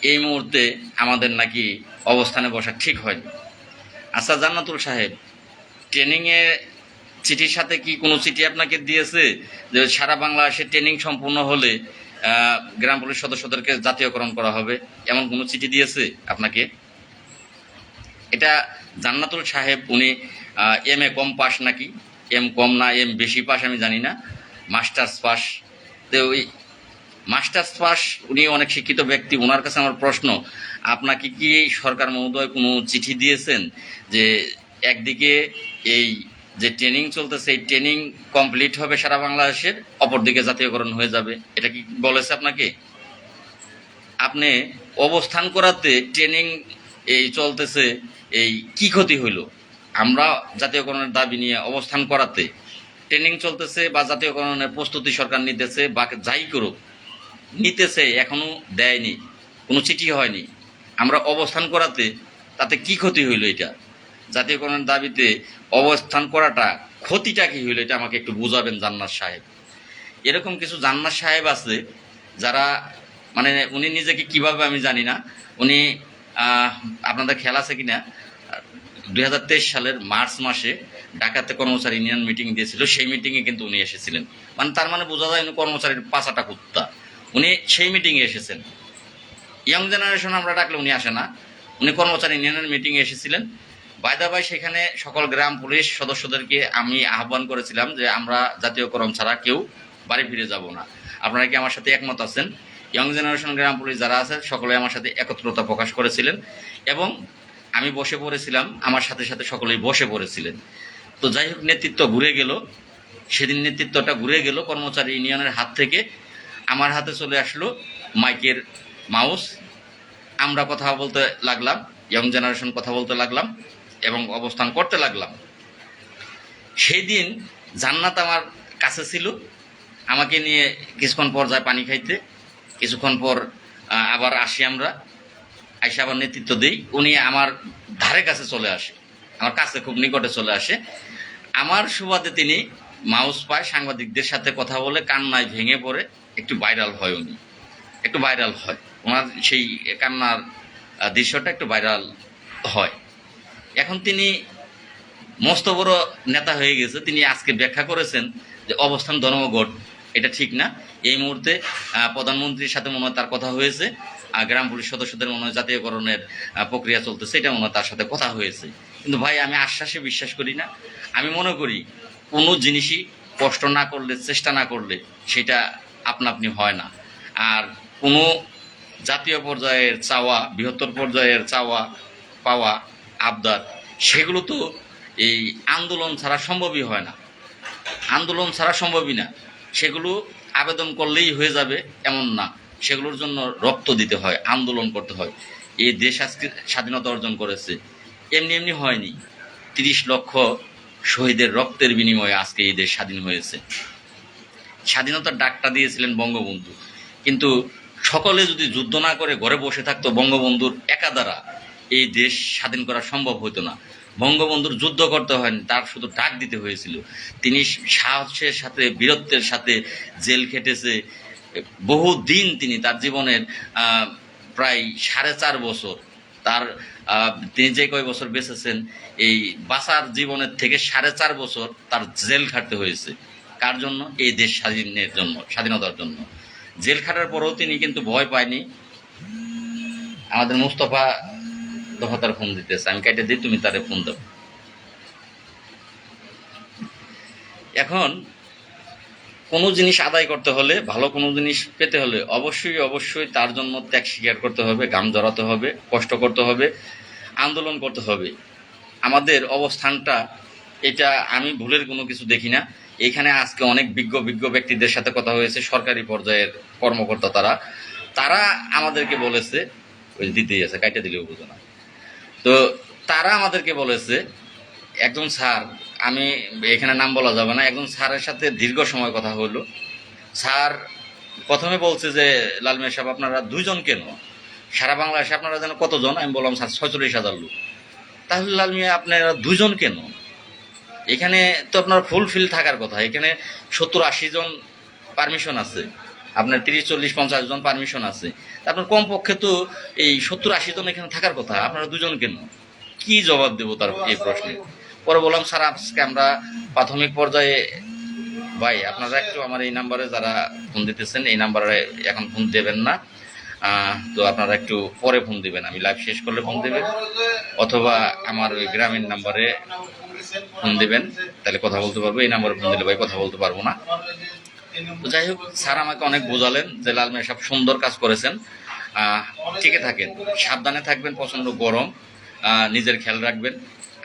এই মুহূর্তে আমাদের নাকি অবস্থানে বসা ঠিক হয়নি। আচ্ছা জান্নাতুল সাহেব, ট্রেনিংয়ে চিঠির সাথে কি কোনো চিঠি আপনাকে দিয়েছে যে সারা বাংলাদেশে ট্রেনিং সম্পূর্ণ হলে গ্রাম পুলিশ সদস্যদেরকে জাতীয়করণ করা হবে, এমন কোনো চিঠি দিয়েছে আপনাকে? এটা জান্নাতুল সাহেব উনি এম এ কম পাস নাকি, এম কম না এম বেশি পাস আমি জানি না, মাস্টার্স পাস। তো ওই মাস্টার্স পাস, উনি অনেক শিক্ষিত ব্যক্তি, ওনার কাছে আমার প্রশ্ন, আপনাকে কি সরকার মহোদয় কোনো চিঠি দিয়েছেন যে একদিকে এই যে ট্রেনিং চলতেছে, এই ট্রেনিং কমপ্লিট হবে সারা বাংলাদেশের, অপরদিকে জাতীয়করণ হয়ে যাবে, এটা কি বলেছে আপনাকে? আপনি অবস্থান করাতে ট্রেনিং এই চলতেছে, এই কি ক্ষতি হইল? আমরা জাতীয়করণের দাবি নিয়ে অবস্থান করাতে ট্রেনিং চলতেছে বা জাতীয়করণের প্রস্তুতি সরকার নিতেছে বা যাই করুক নিতেছে, এখনো দেয়নি, কোনো চিঠি হয়নি। আমরা অবস্থান করাতে তাতে কি ক্ষতি হইল? এটা জাতীয়করণের দাবিতে অবস্থান করাটা ক্ষতিটা কি হইল, এটা আমাকে একটু বুঝাবেন জান্নাত সাহেব। এরকম কিছু জান্নাত সাহেব আছে যারা মানে উনি নিজেকে কিভাবে আমি জানি না, উনি আপনাদের খেয়াল আছে কিনা 2023 সালের মার্চ মাসে ঢাকাতে কর্মচারী ইউনিয়ন মিটিং দিয়েছিল, সেই মিটিংয়ে কিন্তু উনি এসেছিলেন। মানে তার মানে বোঝা যায় উনি কর্মচারীর পাঁচাটা কুত্তা, উনি সেই মিটিংয়ে এসেছেন। ইয়ং জেনারেশন আমরা ডাকলে উনি আসে না, উনি কর্মচারী ইউনিয়নের মিটিংয়ে এসেছিলেন। বাই সেখানে সকল গ্রাম পুলিশ সদস্যদেরকে আমি আহ্বান করেছিলাম যে আমরা জাতীয়করণ ছাড়া কেউ বাড়ি ফিরে যাব না। আপনারা কি আমার সাথে একমত আছেন? ইয়ং জেনারেশন গ্রাম পুলিশ যারা আছে সকলে আমার সাথে একত্রতা প্রকাশ করেছিলেন এবং আমি বসে পড়েছিলাম, আমার সাথে সাথে সকলেই বসে পড়েছিলেন। তো যাই হোক, নেতৃত্ব ঘুরে গেল, সেদিন নেতৃত্বটা ঘুরে গেল কর্মচারী ইউনিয়নের হাত থেকে আমার হাতে চলে আসলো মাইকের মাউস। আমরা কথা বলতে লাগলাম, ইয়ং জেনারেশন কথা বলতে লাগলাম এবং অবস্থান করতে লাগলাম। সেই দিন জান্নাত আমার কাছে ছিল, আমাকে নিয়ে কিছুক্ষণ পর যায় পানি খাইতে, কিছুক্ষণ পর আবার আসি, আমরা আইসা আবার নেতৃত্ব দিই। উনি আমার ধারে কাছে চলে আসে, আমার কাছে খুব নিকটে চলে আসে। আমার সুবাদে তিনি মাউস পায়, সাংবাদিকদের সাথে কথা বলে কান্নায় ভেঙে পড়ে একটু ভাইরাল হয়, উনি একটু ভাইরাল হয়, ওনার সেই কান্নার দৃশ্যটা একটু ভাইরাল হয়। এখন তিনি মস্ত বড় নেতা হয়ে গেছে, তিনি আজকে ব্যাখ্যা করেছেন যে অবস্থান ধর্মঘট এটা ঠিক না। এই মুহূর্তে প্রধানমন্ত্রীর সাথে মনে হয় তার কথা হয়েছে, গ্রাম পুলিশ সদস্যদের মনে হয় জাতীয়করণের প্রক্রিয়া চলতেছে, এটা মনে হয় তার সাথে কথা হয়েছে। কিন্তু ভাই, আমি আশ্বাসে বিশ্বাস করি না। আমি মনে করি কোনো জিনিসই কষ্ট না করলে, চেষ্টা না করলে সেটা আপনা আপনি হয় না। আর কোনো জাতীয় পর্যায়ের চাওয়া, বৃহত্তর পর্যায়ের চাওয়া পাওয়া, আবদার, সেগুলো তো এই আন্দোলন ছাড়া সম্ভবই হয় না, আন্দোলন ছাড়া সম্ভবই না। সেগুলো আবেদন করলেই হয়ে যাবে এমন না, সেগুলোর জন্য রক্ত দিতে হয়, আন্দোলন করতে হয়। এই দেশ আজকে স্বাধীনতা অর্জন করেছে, এমনি এমনি হয়নি। 30 লক্ষ শহীদের রক্তের বিনিময়ে আজকে এই দেশ স্বাধীন হয়েছে। স্বাধীনতার ডাকটা দিয়েছিলেন বঙ্গবন্ধু, কিন্তু সকলে যদি যুদ্ধ না করে ঘরে বসে থাকতো, বঙ্গবন্ধুর একা দ্বারা এই দেশ স্বাধীন করা সম্ভব হতো না। বঙ্গবন্ধুর যুদ্ধ করতে হয়নি, তার শুধু ডাক দিতে হয়েছিল। তিনি সাহসের সাথে, বীরত্বের সাথে জেল খেটেছে বহু দিন। তিনি তার জীবনের প্রায় 4.5 বছর, তার তিনি যে কয় বছর বেঁচেছেন, এই বাঁচার জীবনের থেকে 4.5 বছর তার জেল খাটতে হয়েছে। কার জন্য? এই দেশ স্বাধীনের জন্য, স্বাধীনতার জন্য। জেল খাটার পরেও তিনি কিন্তু ভয় পায়নি। আমাদের মুস্তফা দফাদার ফোন দিতেছে, আমি কেটে দিই, তুমি তারে ফোন দাও। এখন কোনো জিনিস আদায় করতে হলে, ভালো কোনো জিনিস পেতে হলে অবশ্যই অবশ্যই তার জন্য ত্যাগ স্বীকার করতে হবে, ঘাম জড়াতে হবে, কষ্ট করতে হবে, আন্দোলন করতে হবে। আমাদের অবস্থানটা এটা আমি ভুলের কোনো কিছু দেখি না। এখানে আজকে অনেক বিজ্ঞ ব্যক্তিদের সাথে কথা হয়েছে, সরকারি পর্যায়ের কর্মকর্তা, তারা আমাদেরকে বলেছে, ওই দিতেই আছে, কাইটা দিলেও বুঝো না, তো তারা আমাদেরকে বলেছে, একজন স্যার, আমি এখানে নাম বলা যাবে না, একজন স্যারের সাথে দীর্ঘ সময় কথা হলো। স্যার প্রথমে বলছে যে লাল মিয়া সাহেব আপনারা 2 জন কেন, সারা বাংলাদেশে আপনারা যেন কতজন? আমি বললাম স্যার 46,000 লোক। তাহলে লাল মিয়া আপনারা 2 জন কেন? এখানে তো আপনার ফুলফিল থাকার কথা। এখানে 70-80 জন পারমিশন আছে, আপনার 30-40-50 জন পারমিশন আছে, আপনার কমপক্ষে তো এই 70-80 জন এখানে থাকার কথা, আপনারা 2 জন কেন? কি জবাব দেবো তার এই প্রশ্নে? পরে বললাম স্যার আজকে আমরা প্রাথমিক পর্যায়ে, ভাই আপনারা একটু আমার এই নাম্বারে যারা ফোন দিতেছেন, এই নাম্বারে এখন ফোন দেবেন না, তো আপনারা একটু পরে ফোন দিবেন, আমি লাইভ শেষ করলে ফোন দেবেন, অথবা আমার ওই গ্রামীণ নাম্বারে ফোন দিবেন, তাহলে কথা বলতে পারবো। এই নাম্বারে ফোন দিলে ভাই কথা বলতে পারবো না। তো যাই হোক, স্যার আমাকে অনেক বোঝালেন যে লাল মিয়া সাহেব সুন্দর কাজ করেছেন, টিকে থাকেন, সাবধানে থাকবেন, প্রচণ্ড গরম, নিজের খেয়াল রাখবেন।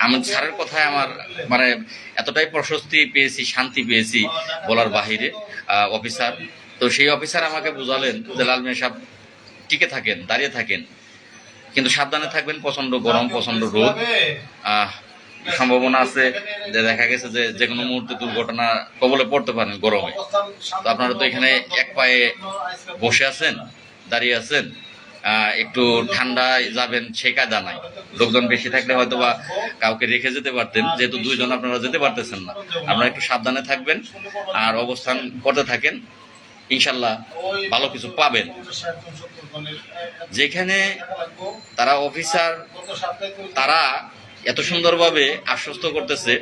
আমার স্যারের কথায় আমার মানে এতটাই প্রশস্তি পেয়েছি, শান্তি পেয়েছি বলার বাহিরে। অফিসার, তো সেই অফিসার আমাকে বোঝালেন যে লাল মিয়া সাহেব টিকে থাকেন, দাঁড়িয়ে থাকেন, কিন্তু সাবধানে থাকবেন, প্রচণ্ড গরম, প্রচণ্ড রোদ, সম্ভাবনা আছে যে দেখা গেছে যে যে কোনো মুহূর্তে দুর্ঘটনা কবলে পড়তে পারেন গরমে। তো আপনারা তো এখানে এক পায়ে বসে আছেন, দাঁড়িয়ে আছেন, একটু ঠান্ডায় যাবেন সে কায়দা নাই। লোকজন বেশি থাকলে হয়তো বা কাউকে রেখে যেতে পারতেন, যেহেতু 2 জন আপনারা যেতে পারতেছেন না। আপনারা একটু সাবধানে থাকবেন আর অবস্থান করতে থাকেন, ইনশাল্লাহ ভালো কিছু পাবেন। যেখানে তারা অফিসার, তারা এত সুন্দরভাবে আশ্বস্ত করতেছে।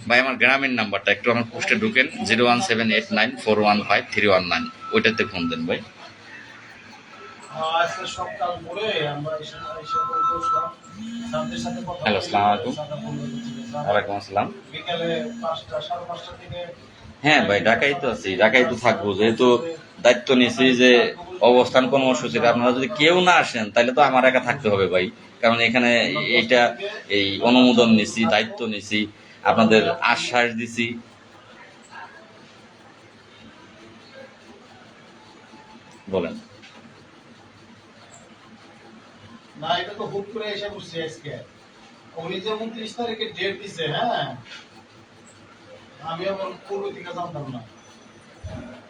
ভাই আমার গ্রামের নাম্বারটা একটু আমার পোস্টে ঢুকেন, 01789415319, ওইটাতে ফোন দেন ভাই। হ্যালো, আসসালামু আলাইকুম। ওয়ালাইকুম আসসালাম। হ্যাঁ ভাই, ঢাকায় তো আছি, ঢাকায় তো থাকবো, যেহেতু দায়িত্ব নিয়েছি যে অবস্থান কর্মসূচির, আপনারা যদি কেউ না আসেন তাহলে তো আমার একা থাকতে হবে ভাই, কারণ এখানে এইটা এই অনুমোদন নিছি, দায়িত্ব নিছি, আপনাদের আশ্বাস দিছি। বলেন। না, এটা তো হুট করে এসে বসছি আজকে। উনি যে 29 তারিখে ডেট দিছে, হ্যাঁ, আমি আবার পূর্ব থেকে জানতাম না।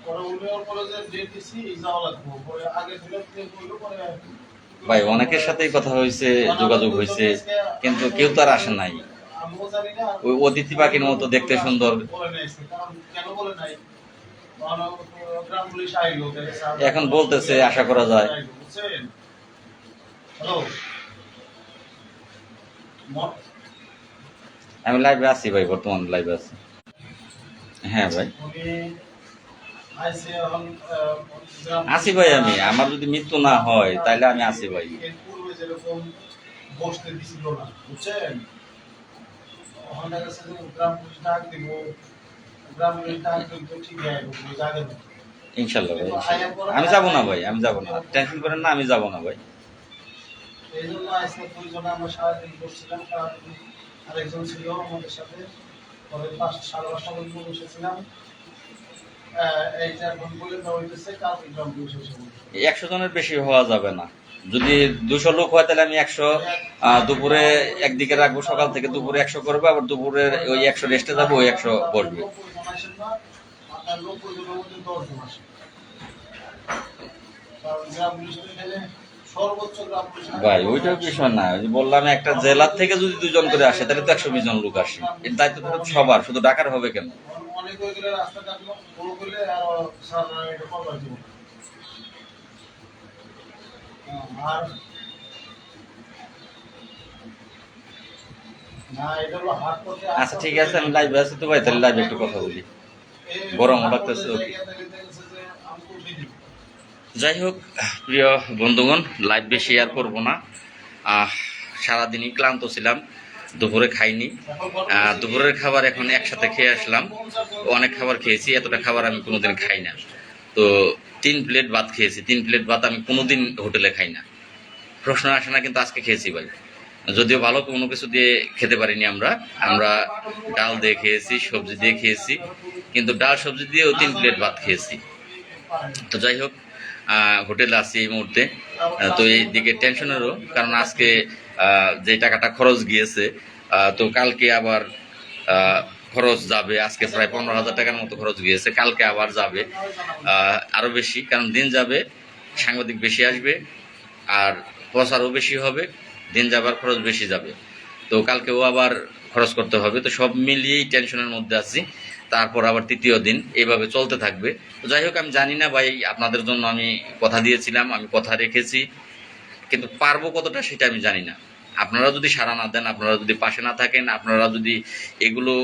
পরে উনি ওর পরে যে ডেট দিছি যাওয়া লাগবে, পরে আগে দিলে বললো, পরে ভাই অনেকের সাথেই কথা হয়েছে, যোগাযোগ হয়েছে, কিন্তু কেউ তো আর আসে নাই। আমিও জানি না, ওই অতিথি পাখির মতো দেখতে সুন্দর, কেন বলে নাই, গ্রাম পুলিশ আইলো, এখন বলতেছে আশা করা যায়। আমি লাইভে আছি ভাই, বর্তমান লাইভে আছি। হ্যাঁ ভাই আছি ভাই, আমি আমার যদি মৃত্যু না হয় তাহলে আমি আছি ভাই। বসতে দিছিল না, বুঝছেন? ওখানে গেছে যে গ্রাম পুলিশ ডাক দিব, গ্রাম পুলিশ ডাক দিব, ঠিক আছে যাবে না ইনশাল্লাহ ভাই, আমি যাবো না ভাই, আমি যাবো না, টেনশন করেন না, আমি যাবো না ভাই। এই জন্য আজকে 2 জন আমরা সারাদিন বসছিলাম, সারাদিন আরেকজন ছিল আমাদের সাথে, পরে 5-5:30 পর্যন্ত বসেছিলাম। এই 4 ঘন্টা বলে দেওয়া হইতেছে, কাল গ্রাম পুলিশ এসে 100 জনের বেশি হওয়া যাবে না। যদি 200 লোক হয় তাহলে আমি 100 দুপুরে একদিকে রাখবো, সকাল থেকে দুপুরে 100 করবো, আবার দুপুরে ওই 100 রেস্টে যাবো, ওই 100 বসবে। ভাই ওইটাও বিষয় না, ওই যে বললাম একটা জেলার থেকে যদি 2 জন করে আসে তাহলে তো 120 জন লোক আসে, এর দায়িত্ব তো সবার, শুধু ঢাকার হবে কেন? আচ্ছা ঠিক আছে, আমি লাইভে আছি তো ভাই, তাহলে লাইভে একটু কথা বলি, গরম লাগতেছে। ওকে, যাই হোক প্রিয় বন্ধুগণ, লাইভ বেশি আর করবো না। সারাদিনই ক্লান্ত ছিলাম, দুপুরে খাইনি। দুপুরের খাবার এখন একসাথে খেয়ে আসলাম, অনেক খাবার খেয়েছি, এতটা খাবার আমি কোনোদিন খাই না। তো 3 প্লেট ভাত খেয়েছি, 3 প্লেট ভাত আমি কোনোদিন হোটেলে খাই না, প্রশ্ন আসে না, কিন্তু আজকে খেয়েছি ভাই। যদিও ভালো কোনো কিছু দিয়ে খেতে পারিনি আমরা, আমরা ডাল দিয়ে খেয়েছি, সবজি দিয়ে খেয়েছি, কিন্তু ডাল সবজি দিয়েও 3 প্লেট ভাত খেয়েছি। তো যাই হোক, হোটেলে আছি এই মুহূর্তে। তো এই দিকে টেনশনেরও কারণ আজকে যে টাকাটা খরচ গিয়েছে, তো কালকে আবার খরচ যাবে। আজকে প্রায় 15,000 টাকার মতো খরচ গিয়েছে, কালকে আবার যাবে আরো বেশি, কারণ দিন যাবে সাংবাদিক বেশি আসবে আর প্রচারও বেশি হবে, দিন যাবার খরচ বেশি যাবে, তো কালকেও আবার খরচ করতে হবে। তো সব মিলিয়েই টেনশনের মধ্যে আছি। তারপর আবার 3য় দিন এইভাবে চলতে থাকবে। তো যাই হোক, আমি জানি না ভাই, আপনাদের জন্য আমি কথা দিয়েছিলাম, আমি কথা রেখেছি, কিন্তু পারবো কতটা সেটা আমি জানি না। আপনারা যদি সাড়া না দেন, আপনারা যদি পাশে না থাকেন, আপনারা যদি এগুলো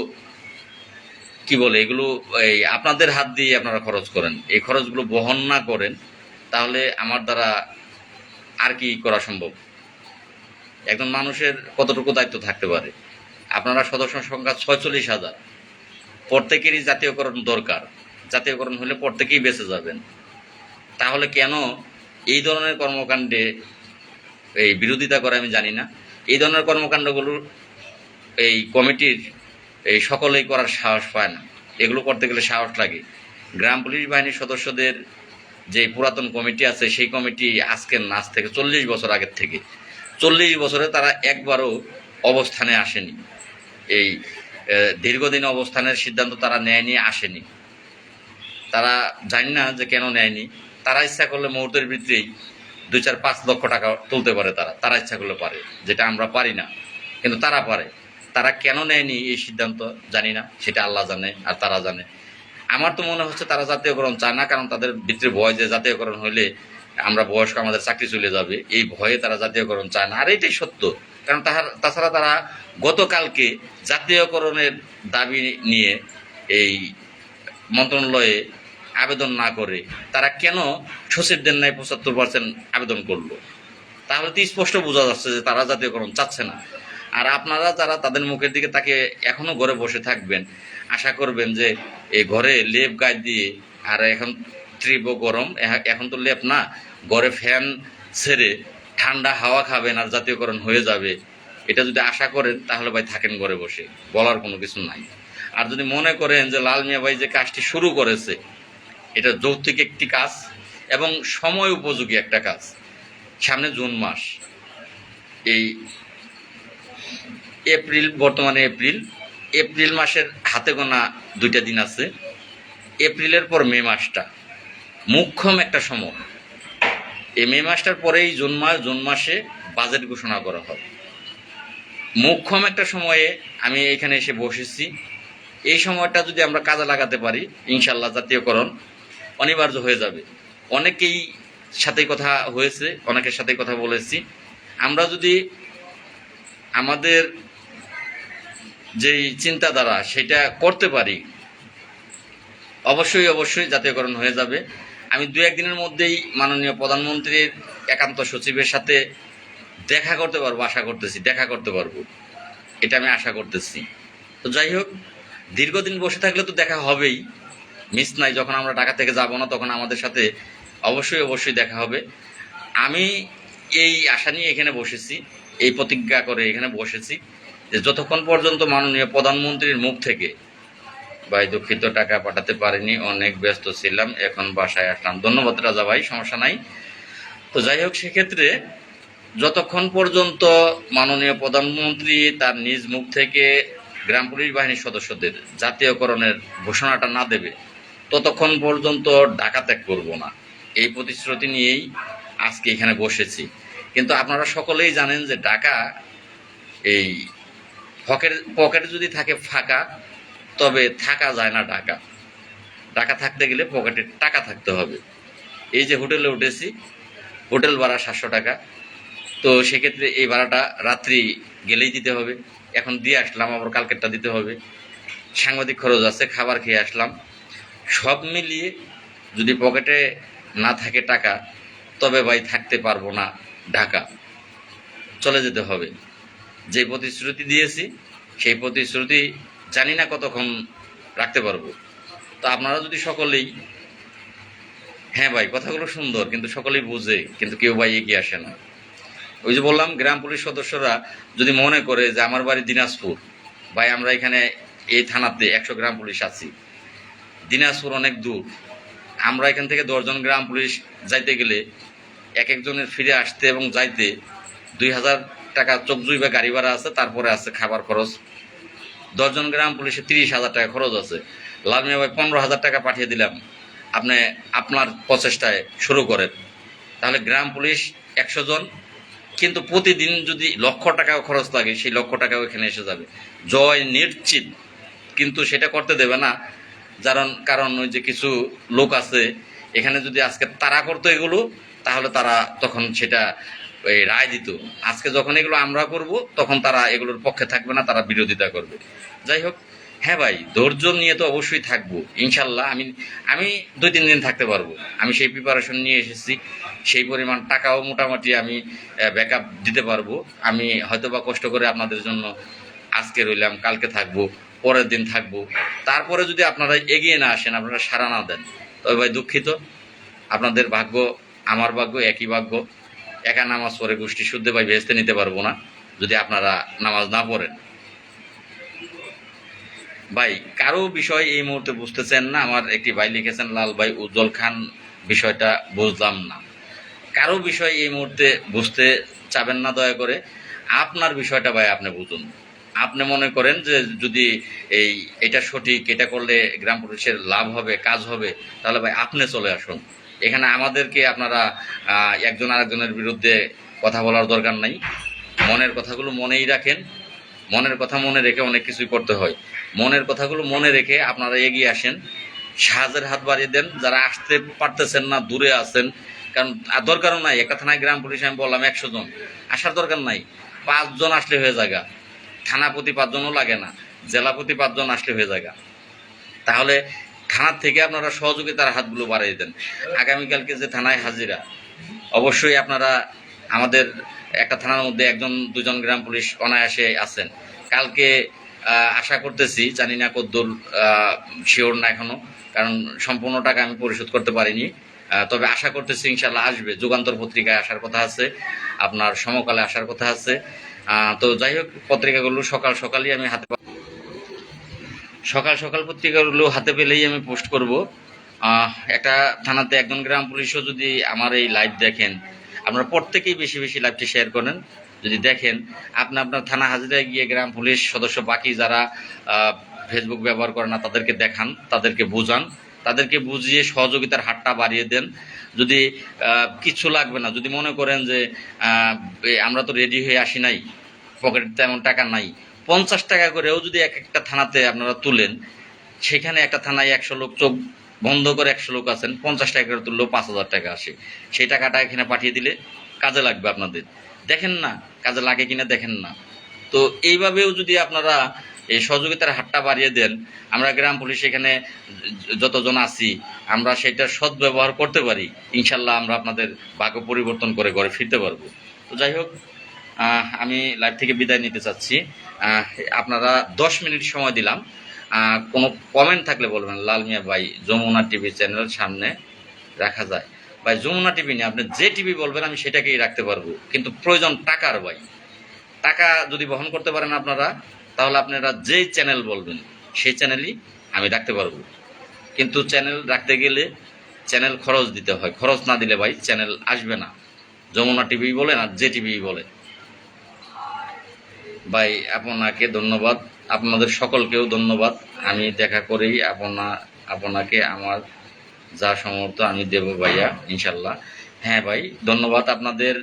কি বলে এগুলো এই আপনাদের হাত দিয়ে আপনারা খরচ করেন, এই খরচগুলো বহন না করেন, তাহলে আমার দ্বারা আর কি করা সম্ভব? একজন মানুষের কতটুকু দায়িত্ব থাকতে পারে? আপনারা সদস্য সংখ্যা 46,000, প্রত্যেকেরই জাতীয়করণ দরকার, জাতীয়করণ হলে প্রত্যেকেই বেঁচে যাবেন। তাহলে কেন এই ধরনের কর্মকাণ্ডে এই বিরোধিতা করে আমি জানি না। এই ধরনের কর্মকাণ্ডগুলো এই কমিটির এই সকলেই করার সাহস পায় না, এগুলো করতে গেলে সাহস লাগে। গ্রাম পুলিশ বাহিনীর সদস্যদের যে পুরাতন কমিটি আছে, সেই কমিটি আজকের না, আজ থেকে 40 বছর আগের থেকে, 40 বছরে তারা একবারও অবস্থানে আসেনি। এই দীর্ঘদিন অবস্থানের সিদ্ধান্ত তারা নেয়নি, আসেনি। তারা জানি না যে কেন নেয়নি। তারা ইচ্ছা করলে মুহূর্তের ভিতরেই 2-4-5 লক্ষ টাকা তুলতে পারে, তারা ইচ্ছা করলে পারে, যেটা আমরা পারি না, কিন্তু তারা পারে। তারা কেন নেয়নি এই সিদ্ধান্ত জানি না, সেটা আল্লাহ জানে আর তারা জানে। আমার তো মনে হচ্ছে তারা জাতীয়করণ চায় না, কারণ তাদের ভিতরে ভয় যে জাতীয়করণ হলে আমরা বয়স্ক, আমাদের চাকরি চলে যাবে, এই ভয়ে তারা জাতীয়করণ চায় না। আর এটাই সত্য, কারণ তাছাড়া তারা গতকালকে জাতীয়করণের দাবি নিয়ে এই মন্ত্রণালয়ে আবেদন না করে তারা কেন সচিবদের ন্যায় 75% আবেদন করলো? তাহলে তো স্পষ্ট বোঝা যাচ্ছে যে তারা জাতীয়করণ চাচ্ছে না। আর আপনারা যারা তাদের মুখের দিকে তাকে এখনো ঘরে বসে থাকবেন, আশা করবেন যে এই ঘরে লেপ গায়ে দিয়ে, আর এখন তীব্র গরম, এখন তো লেপ না, ঘরে ফ্যান ছেড়ে ঠান্ডা হাওয়া খাবেন আর জাতীয়করণ হয়ে যাবে, এটা যদি আশা করেন তাহলে ভাই থাকেন ঘরে বসে, বলার কোনো কিছু নাই। আর যদি মনে করেন যে লাল মিয়া ভাই যে কাজটি শুরু করেছে এটা যৌক্তিক একটি কাজ এবং সময় উপযোগী একটা কাজ, সামনে জুন মাস, এই এপ্রিল, বর্তমানে এপ্রিল মাসের হাতে গোনা 2টা দিন আছে। এপ্রিলের পর মে মাসটা মুখ্যম একটা সময়। এই মে মাসটার পরেই জুন মাসে বাজেট ঘোষণা করা হবে। মুখ্যম একটা সময়ে আমি এখানে এসে বসেছি। এই সময়টা যদি আমরা কাজে লাগাতে পারি, ইনশাল্লাহ জাতীয়করণ অনিবার্য হয়ে যাবে। অনেকেই সাথে কথা হয়েছে, অনেকের সাথে কথা বলেছি, আমরা যদি আমাদের যেই চিন্তাধারা সেটা করতে পারি, অবশ্যই জাতীয়করণ হয়ে যাবে। আমি 2-1 দিনের মধ্যেই মাননীয় প্রধানমন্ত্রীর একান্ত সচিবের সাথে দেখা করতে পারবো, আশা করতেছি দেখা করতে পারবো, এটা আমি আশা করতেছি। তো যাই হোক, দীর্ঘদিন বসে থাকলে তো দেখা হবেই, মিস নাই। যখন আমরা ঢাকা থেকে যাব না তখন আমাদের সাথে অবশ্যই দেখা হবে। আমি এই আশা নিয়ে এখানে বসেছি, এই প্রতিজ্ঞা করে এখানে বসেছি যে যতক্ষণ পর্যন্ত মাননীয় প্রধানমন্ত্রীর মুখ থেকে, ভাই দুঃখিত টাকা পাঠাতে পারিনি, অনেক ব্যস্ত ছিলাম, এখন বাসায় আসলাম। ধন্যবাদ রাজা ভাই, সমস্যা নাই। তো যাই হোক, সেক্ষেত্রে যতক্ষণ পর্যন্ত মাননীয় প্রধানমন্ত্রী তার নিজ মুখ থেকে গ্রাম পুলিশ বাহিনীর সদস্যদের জাতীয়করণের ঘোষণাটা না দেবে, ততক্ষণ পর্যন্ত ঢাকা ত্যাগ করব না, এই প্রতিশ্রুতি নিয়েই আজকে এখানে বসেছি। কিন্তু আপনারা সকলেই জানেন যে ঢাকা এই পকেটে যদি থাকে ফাঁকা, তবে থাকা যায় না ঢাকা। ঢাকা থাকতে গেলে পকেটে টাকা থাকতে হবে। এই যে হোটেলে উঠেছি, হোটেল ভাড়া 700 টাকা, তো সেক্ষেত্রে এই ভাড়াটা রাত্রি গেলেই দিতে হবে। এখন দিয়ে আসলাম, আবার কালকেরটা দিতে হবে। সাংবাদিক খরচ আছে, খাবার খেয়ে আসলাম। সব মিলিয়ে যদি পকেটে না থাকে টাকা, তবে ভাই থাকতে পারবো না ঢাকা, চলে যেতে হবে। যে প্রতিশ্রুতি দিয়েছি সেই প্রতিশ্রুতি জানি না কতক্ষণ রাখতে পারবো। তো আপনারা যদি সকলেই, হ্যাঁ ভাই কথাগুলো সুন্দর, কিন্তু সকলেই বুঝে, কিন্তু কেউ ভাই এগিয়ে আসে না। ওই যে বললাম, গ্রাম পুলিশ সদস্যরা যদি মনে করে যে আমার বাড়ি দিনাজপুর, ভাই আমরা এখানে এই থানাতে 100 গ্রাম পুলিশ আছি, দিনাজপুর অনেক দূর। আমরা এখান থেকে 10 জন গ্রাম পুলিশ যাইতে গেলে এক একজনের ফিরে আসতে এবং যাইতে 2000 টাকা চোখজুই বা গাড়ি ভাড়া আছে, তারপরে আছে খাবার খরচ। 10 জন গ্রাম পুলিশে 30,000 টাকা খরচ আছে। লালমিয়া ভাই 15,000 টাকা পাঠিয়ে দিলাম, আপনি আপনার প্রচেষ্টায় শুরু করেন। তাহলে গ্রাম পুলিশ 100 জন, কিন্তু প্রতিদিন যদি লক্ষ টাকাও খরচ লাগে, সেই লক্ষ টাকাও এখানে এসে যাবে, জয় নিশ্চিত। কিন্তু সেটা করতে দেবে না, কারণ ওই যে কিছু লোক আছে এখানে, যদি আজকে তারা করতো এগুলো, তাহলে তারা তখন সেটা এই রায় দিত। আজকে যখন এগুলো আমরা করব, তখন তারা এগুলোর পক্ষে থাকবে না, তারা বিরোধিতা করবে। যাই হোক, হ্যাঁ ভাই ধৈর্য নিয়ে তো অবশ্যই থাকবো ইনশাল্লাহ। আমি 2-3 দিন থাকতে পারবো, আমি সেই প্রিপারেশন নিয়ে এসেছি। সেই পরিমাণ টাকাও মোটামুটি আমি ব্যাকআপ দিতে পারবো। আমি হয়তোবা কষ্ট করে আপনাদের জন্য আজকে রইলাম, কালকে থাকবো, পরের দিন থাকবো। তারপরে যদি আপনারা এগিয়ে না আসেন, আপনারা সাড়া না দেন, তবে ভাই দুঃখিত। আপনাদের ভাগ্য আমার ভাগ্য একই ভাগ্য। একা নামাজ পড়ে গোষ্ঠী শুদ্ধে ভাই ভেস্তে নিতে পারবো না যদি আপনারা নামাজ না পড়েন। ভাই কারো বিষয় এই মুহূর্তে বুঝতেছেন না। আমার একটি ভাই লিখেছেন, লাল ভাই উজ্জ্বল খান বিষয়টা বুঝলাম না। কারো বিষয় এই মুহূর্তে বুঝতে চাবেন না, দয়া করে আপনার বিষয়টা ভাই আপনি বুঝুন। আপনি মনে করেন যে যদি এটা সঠিক, এটা করলে গ্রাম পুলিশের লাভ হবে, কাজ হবে, তাহলে ভাই আপনি চলে আসুন এখানে। আমাদেরকে আপনারা একজন আরেকজনের বিরুদ্ধে কথা বলার দরকার নাই। মনের কথাগুলো মনেই রাখেন। মনের কথা মনে রেখে অনেক কিছুই করতে হয়। মনের কথাগুলো মনে রেখে আপনারা এগিয়ে আসেন, সাহায্যের হাত বাড়িয়ে দেন। যারা আসতে পারতেছেন না, দূরে আছেন, কারণ দরকারও নাই। একটা থানায় গ্রাম পুলিশ আমি বললাম 100 জন, আসার দরকার নাই। 5 জন আসলে হয়ে জায়গা, থানা প্রতি 5 জনও লাগে না, জেলা প্রতি 5 জন আসলে হয়ে জায়গা। তাহলে থানার থেকে আপনারা সহযোগিতার হাতগুলো বাড়িয়ে দেন। আগামীকালকে যে থানায় হাজিরা, অবশ্যই আপনারা আমাদের একটা থানার মধ্যে 1-2 জন গ্রাম পুলিশ অনায়াসে আছেন। কালকে আশা করতেছি, জানি না কদ্দূর, শিওর না এখনো, কারণ সম্পূর্ণ টাকা আমি পরিশোধ করতে পারিনি। তবে আশা করতেছি ইনশাল্লাহ আসবে। যুগান্তর পত্রিকায় আসার কথা আছে, আপনার সমকালে আসার কথা আছে। তো যাই হোক, পত্রিকাগুলো সকাল সকালই আমি সকাল পত্রিকাগুলো হাতে পেলেই আমি পোস্ট করব। একটা থানাতে 1 জন গ্রাম পুলিশও যদি আমার এই লাইভ দেখেন, আপনারা প্রত্যেকেই বেশি বেশি লাইভটি শেয়ার করেন। যদি দেখেন, আপনার থানা হাজিরায় গিয়ে গ্রাম পুলিশ সদস্য বাকি যারা ফেসবুক ব্যবহার করে না, তাদেরকে দেখান, তাদেরকে বোঝান, তাদেরকে বুঝিয়ে সহযোগিতার হাতটা বাড়িয়ে দেন। যদি কিছু লাগবে না, যদি মনে করেন যে আমরা তো রেডি হয়ে আসি নাই, পকেটে তেমন টাকা নাই, 50 টাকা করেও যদি একটা থানাতে আপনারা তুলেন, সেখানে একটা থানায় 100 লোক, চোখ বন্ধ করে 100 লোক আছেন, 50 টাকা করে তুললেও 5,000 টাকা আসে। সেই টাকাটা এখানে পাঠিয়ে দিলে কাজে লাগবে আপনাদের। দেখেন না কাজে লাগে কিনা, দেখেন না। তো এইভাবেও যদি আপনারা এই সহযোগিতার হাতটা বাড়িয়ে দেন, আমরা গ্রাম পুলিশ এখানে যতজন আছি, আমরা সেটার সদ্ব্যবহার করতে পারি, ইনশাল্লাহ আমরা আপনাদের ভাগ্য পরিবর্তন করে ঘরে ফিরতে পারবো। তো যাই হোক, আমি লাইভ থেকে বিদায় নিতে চাচ্ছি। আপনারা 10 মিনিট সময় দিলাম। কোনো কমেন্ট থাকলে বলবেন। লাল মিয়া ভাই, যমুনা টিভি চ্যানেল সামনে রাখা যায়? ভাই যমুনা টিভি নিয়ে আপনি যে টিভি বলবেন আমি সেটাকেই রাখতে পারবো, কিন্তু প্রয়োজন টাকার। ভাই টাকা যদি বহন করতে পারেন আপনারা, তাহলে আপনারা যেই চ্যানেল বলবেন সেই চ্যানেলই আমি রাখতে পারবো। কিন্তু চ্যানেল রাখতে গেলে চ্যানেল খরচ দিতে হয়, খরচ না দিলে ভাই চ্যানেল আসবে না। যমুনা টিভি বলেন আর যে টিভি বলেন, ভাই আপনাকে ধন্যবাদ, আপনাদের সকলকেও ধন্যবাদ। আমি দেখা করেই আপনাকে আমার যা সমর্থ আমি দেব ভাইয়া, ইনশাল্লাহ। হ্যাঁ ভাই, ধন্যবাদ আপনাদের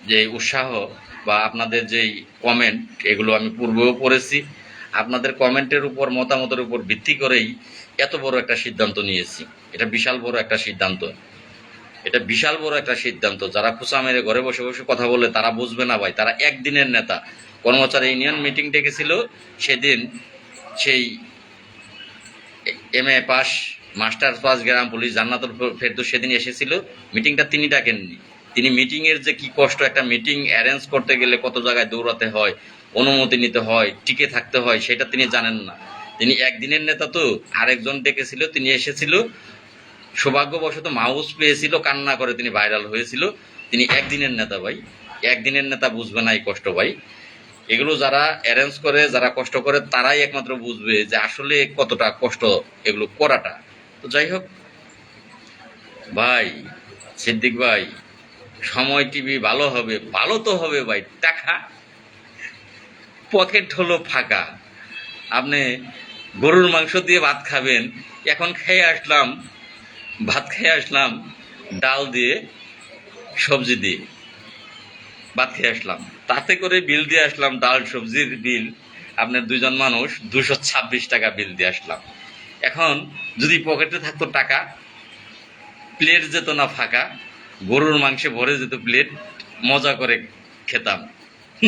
যে উৎসাহ বা আপনাদের যেই কমেন্ট, এগুলো আমি পূর্বেও পড়েছি। আপনাদের কমেন্টের উপর, মতামতের উপর ভিত্তি করেই এত বড় একটা সিদ্ধান্ত নিয়েছি। এটা বিশাল বড় একটা সিদ্ধান্ত, এটা বিশাল বড় একটা সিদ্ধান্ত। যারা খোঁচা মেরে ঘরে বসে বসে কথা বলে তারা বুঝবে না ভাই, তারা একদিনের নেতা। কর্মচারী ইউনিয়ন মিটিং ডেকেছিল, সেদিন সেই MA পাস, মাস্টার্স পাস গ্রাম পুলিশ জান্নাতুল ফেরদৌস সেদিন এসেছিল, মিটিংটা তিনি ডাকেননি। তিনি মিটিংয়ের যে কি কষ্ট, একটা মিটিং অ্যারেঞ্জ করতে গেলে কত জায়গায় দৌড়াতে হয়, অনুমতি নিতে হয়, টিকে থাকতে হয়, সেটা তিনি জানেন না। তিনি একদিনের নেতা, তো আরেকজন ডেকেছিল, তিনি এসেছিল, সৌভাগ্যবশত মাউস পেয়েছিল, কান্না করে তিনি ভাইরাল হয়েছিল। তিনি একদিনের নেতা ভাই, একদিনের নেতা বুঝবে না এই কষ্ট ভাই। এগুলো যারা অ্যারেঞ্জ করে, যারা কষ্ট করে, তারাই একমাত্র বুঝবে যে আসলে কতটা কষ্ট এগুলো করাটা। তো যাই হোক ভাই, সিদ্দিক ভাই, সময় টিভি ভালো হবে, ভালো তো হবে ভাই, টাকা পকেট হলো ফাঁকা। আপনি গরুর মাংস দিয়ে ভাত খাবেন, এখন ভাত খেয়ে আসলাম ডাল দিয়ে, সবজি দিয়ে ভাত খেয়ে আসলাম, তাতে করে বিল দিয়ে আসলাম, ডাল সবজির বিল আপনার দুইজন মানুষ 226 টাকা বিল দিয়ে আসলাম। এখন যদি পকেটে থাকতো টাকা, প্লেট যেত না ফাঁকা, গরুর মাংসে ভরে যেত প্লেট, মজা করে খেতাম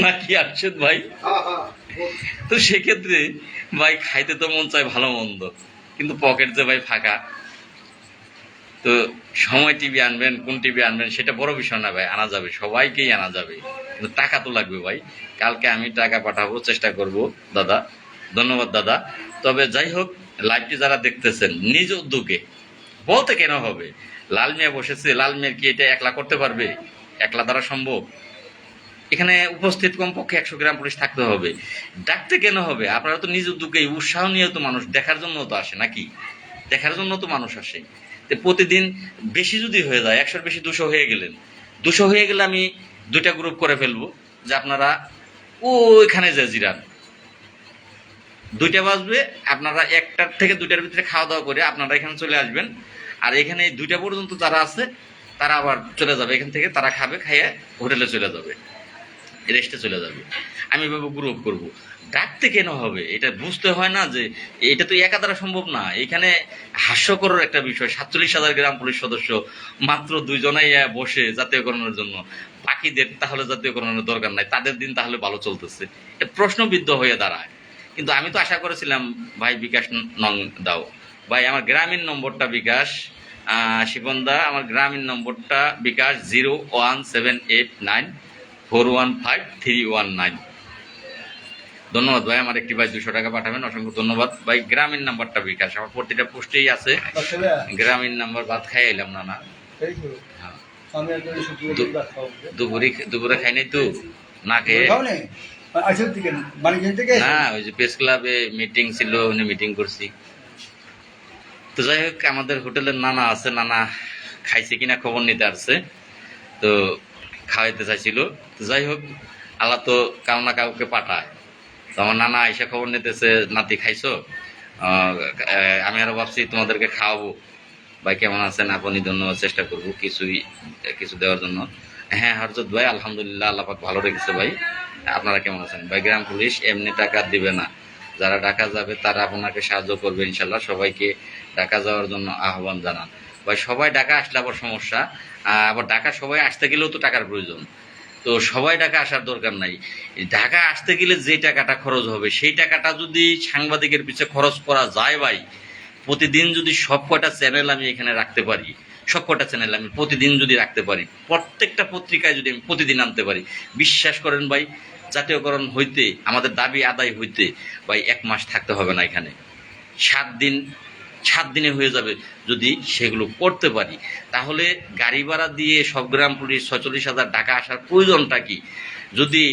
নাকি আরশেদ ভাই? তো সেক্ষেত্রে ভাই খাইতে তো মন চায় ভালো মন্দ, কিন্তু পকেট যে ভাই ফাঁকা। তো সময় টিভি আনবেন, কোন টিভি আনবেন সেটা বড় বিষয় না ভাই, আনা যাবে, সবাইকেই আনা যাবে, কিন্তু টাকা তো লাগবে ভাই। কালকে আমি টাকা পাঠাবো, চেষ্টা করব দাদা। ধন্যবাদ দাদা। তবে যাই হোক, লাইভটি যারা দেখতেছেন নিজ উদ্যোগে, বলতে কেন হবে, লাল মিয়া বসেছে, লাল মিয়ার কি এটা একলা করতে পারবে? একলা দ্বারা সম্ভব? এখানে উপস্থিত কমপক্ষে 100 গ্রাম পুলিশ থাকতে হবে। ডাকতে কেন হবে? আপনারা তো নিজ উদ্যোগে উৎসাহ নিয়ে তো মানুষ দেখার জন্য তো আসে নাকি? দেখার জন্য তো মানুষ আসে। তো প্রতিদিন বেশি যদি হয়ে যায়, 100-র বেশি 200 হয়ে গেলেন, 200 হয়ে গেলে আমি 2টা গ্রুপ করে ফেলবো, যে আপনারা ওইখানে যে জিরান, 2টা বাজবে, আপনারা 1টার থেকে 2টার ভিতরে খাওয়া দাওয়া করে আপনারা এখানে চলে আসবেন। আর এখানে 2টা পর্যন্ত যারা আছে তারা আবার চলে যাবে এখান থেকে, তারা খাবে, খাইয়ে হোটেলে চলে যাবে, রেস্টে চলে যাবে। আমি এভাবে গ্রুপ করব। ডাকতে কেন হবে? এটা বুঝতে হয় না যে এটা তো একা দ্বারা সম্ভব না। এখানে হাস্যকরের একটা বিষয়, 47,000 গ্রাম পুলিশ সদস্য, মাত্র 2জনাই বসে জাতীয়করণের জন্য, বাকিদের তাহলে জাতীয়করণের দরকার নাই, তাদের দিন তাহলে ভালো চলতেছে, এটা প্রশ্নবিদ্ধ হয়ে দাঁড়ায়। কিন্তু আমি তো আশা করেছিলাম ভাই বিকাশ নং দাও ভাই, আমার গ্রামীণ নম্বরটা বিকাশ, শিপনদা আমার গ্রামীণ নম্বরটা বিকাশ 01789415319। ধন্যবাদ ভাই, আমার একটি ভাই 200 টাকা পাঠাবেন, অসংখ্য ধন্যবাদ ভাই। গ্রামীণ নাম্বারটা বিকাশ, আমার প্রতিটা পোস্টেই আছে গ্রামীণ নাম্বার। ভাত খাই এলাম না, দুপুরে খাই নাই তো, না খেয়ে না, ওই যে প্রেস ক্লাবে মিটিং ছিল, মিটিং করছি। তো যাই হোক, আমাদের হোটেলের নানা আছে, নানা খাইছে কিনা খবর নিতে আসছে, তো খাওয়াইতে চাইছিল। তো যাই হোক, আল্লাহ তো কাউ না কাউকে পাঠায়। তো আমার নানা আইসা খবর নিতেছে, নাতি খাইছো? আমি আরো ভাবছি তোমাদেরকে খাওয়াবো। ভাই কেমন আছেন আপনি? ধন্যবাদ, চেষ্টা করবো কিছু দেওয়ার জন্য। হ্যাঁ হরজত ভাই, আলহামদুলিল্লাহ, আল্লাহ পাক ভালো রেখেছে ভাই। আপনারা কেমন আছেন ভাই? গ্রাম পুলিশ এমনি টাকা দিবে না, যারা ঢাকা যাবে তারা আপনাকে সাহায্য করবে ইনশাল্লাহ। সবাইকে ঢাকা যাওয়ার জন্য আহ্বান জানান ভাই। সবাই ঢাকা আসলে আবার সমস্যা, আবার ঢাকা সবাই আসতে গেলেও তো টাকার প্রয়োজন। তো সবাই ঢাকা আসার দরকার নাই। ঢাকা আসতে গেলে যে টাকাটা খরচ হবে, সেই টাকাটা যদি সাংবাদিকের পিছিয়ে খরচ করা যায় ভাই, প্রতিদিন যদি সব কয়টা চ্যানেল আমি এখানে রাখতে পারি, সব কয়টা চ্যানেল আমি প্রতিদিন যদি রাখতে পারি, প্রত্যেকটা পত্রিকায় যদি আমি প্রতিদিন আনতে পারি, বিশ্বাস করেন ভাই, জাতীয়করণ হইতে, আমাদের দাবি আদায় হইতে ভাই 1 মাস থাকতে হবে না এখানে, 7 দিনে হয়ে যাবে যদি সেগুলো করতে পারি। তাহলে গাড়ি ভাড়া দিয়ে সব গ্রাম পুলিশ 46,000 টাকা আসার প্রয়োজনটা কি? যদি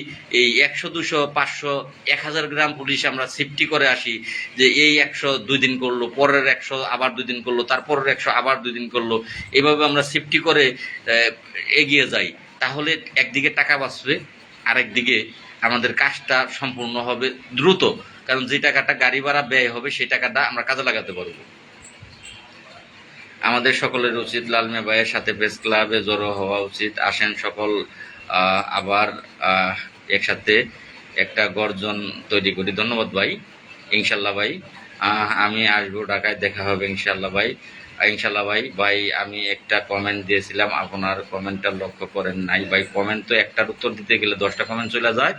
এই 100, 200, 500, 1000 গ্রাম পুলিশ আমরা সেফটি করে আসি, যে এই 100 2 দিন করলো, পরের 100 আবার 2 দিন করলো, তারপরের 100 আবার 2 দিন করলো, এইভাবে আমরা সেফটি করে এগিয়ে যাই, তাহলে একদিকে টাকা বাঁচবে, আরেকদিকে আমাদের কাজটা সম্পূর্ণ হবে দ্রুত। কারণ যে টাকাটা গাড়ি ভাড়া ব্যয় হবে সেই টাকাটা আমরা কাজে লাগাতে পারবো। আমাদের সকলের উচিত লাল মিয়া ভাইয়ের সাথে প্রেস ক্লাবে জড়ো হওয়া উচিত। আসেন সকল আবার একসাথে একটা গর্জন তৈরি করি। ধন্যবাদ ভাই। ইনশাল্লাহ ভাই, আমি আসবো, ঢাকায় দেখা হবে ইনশাল্লাহ ভাই। ইনশাল্লাহ ভাই। ভাই আমি একটা কমেন্ট দিয়েছিলাম, আপনার কমেন্টটা লক্ষ্য করেন নাই ভাই। কমেন্ট তো একটার উত্তর দিতে গেলে 10টা কমেন্ট চলে যায়,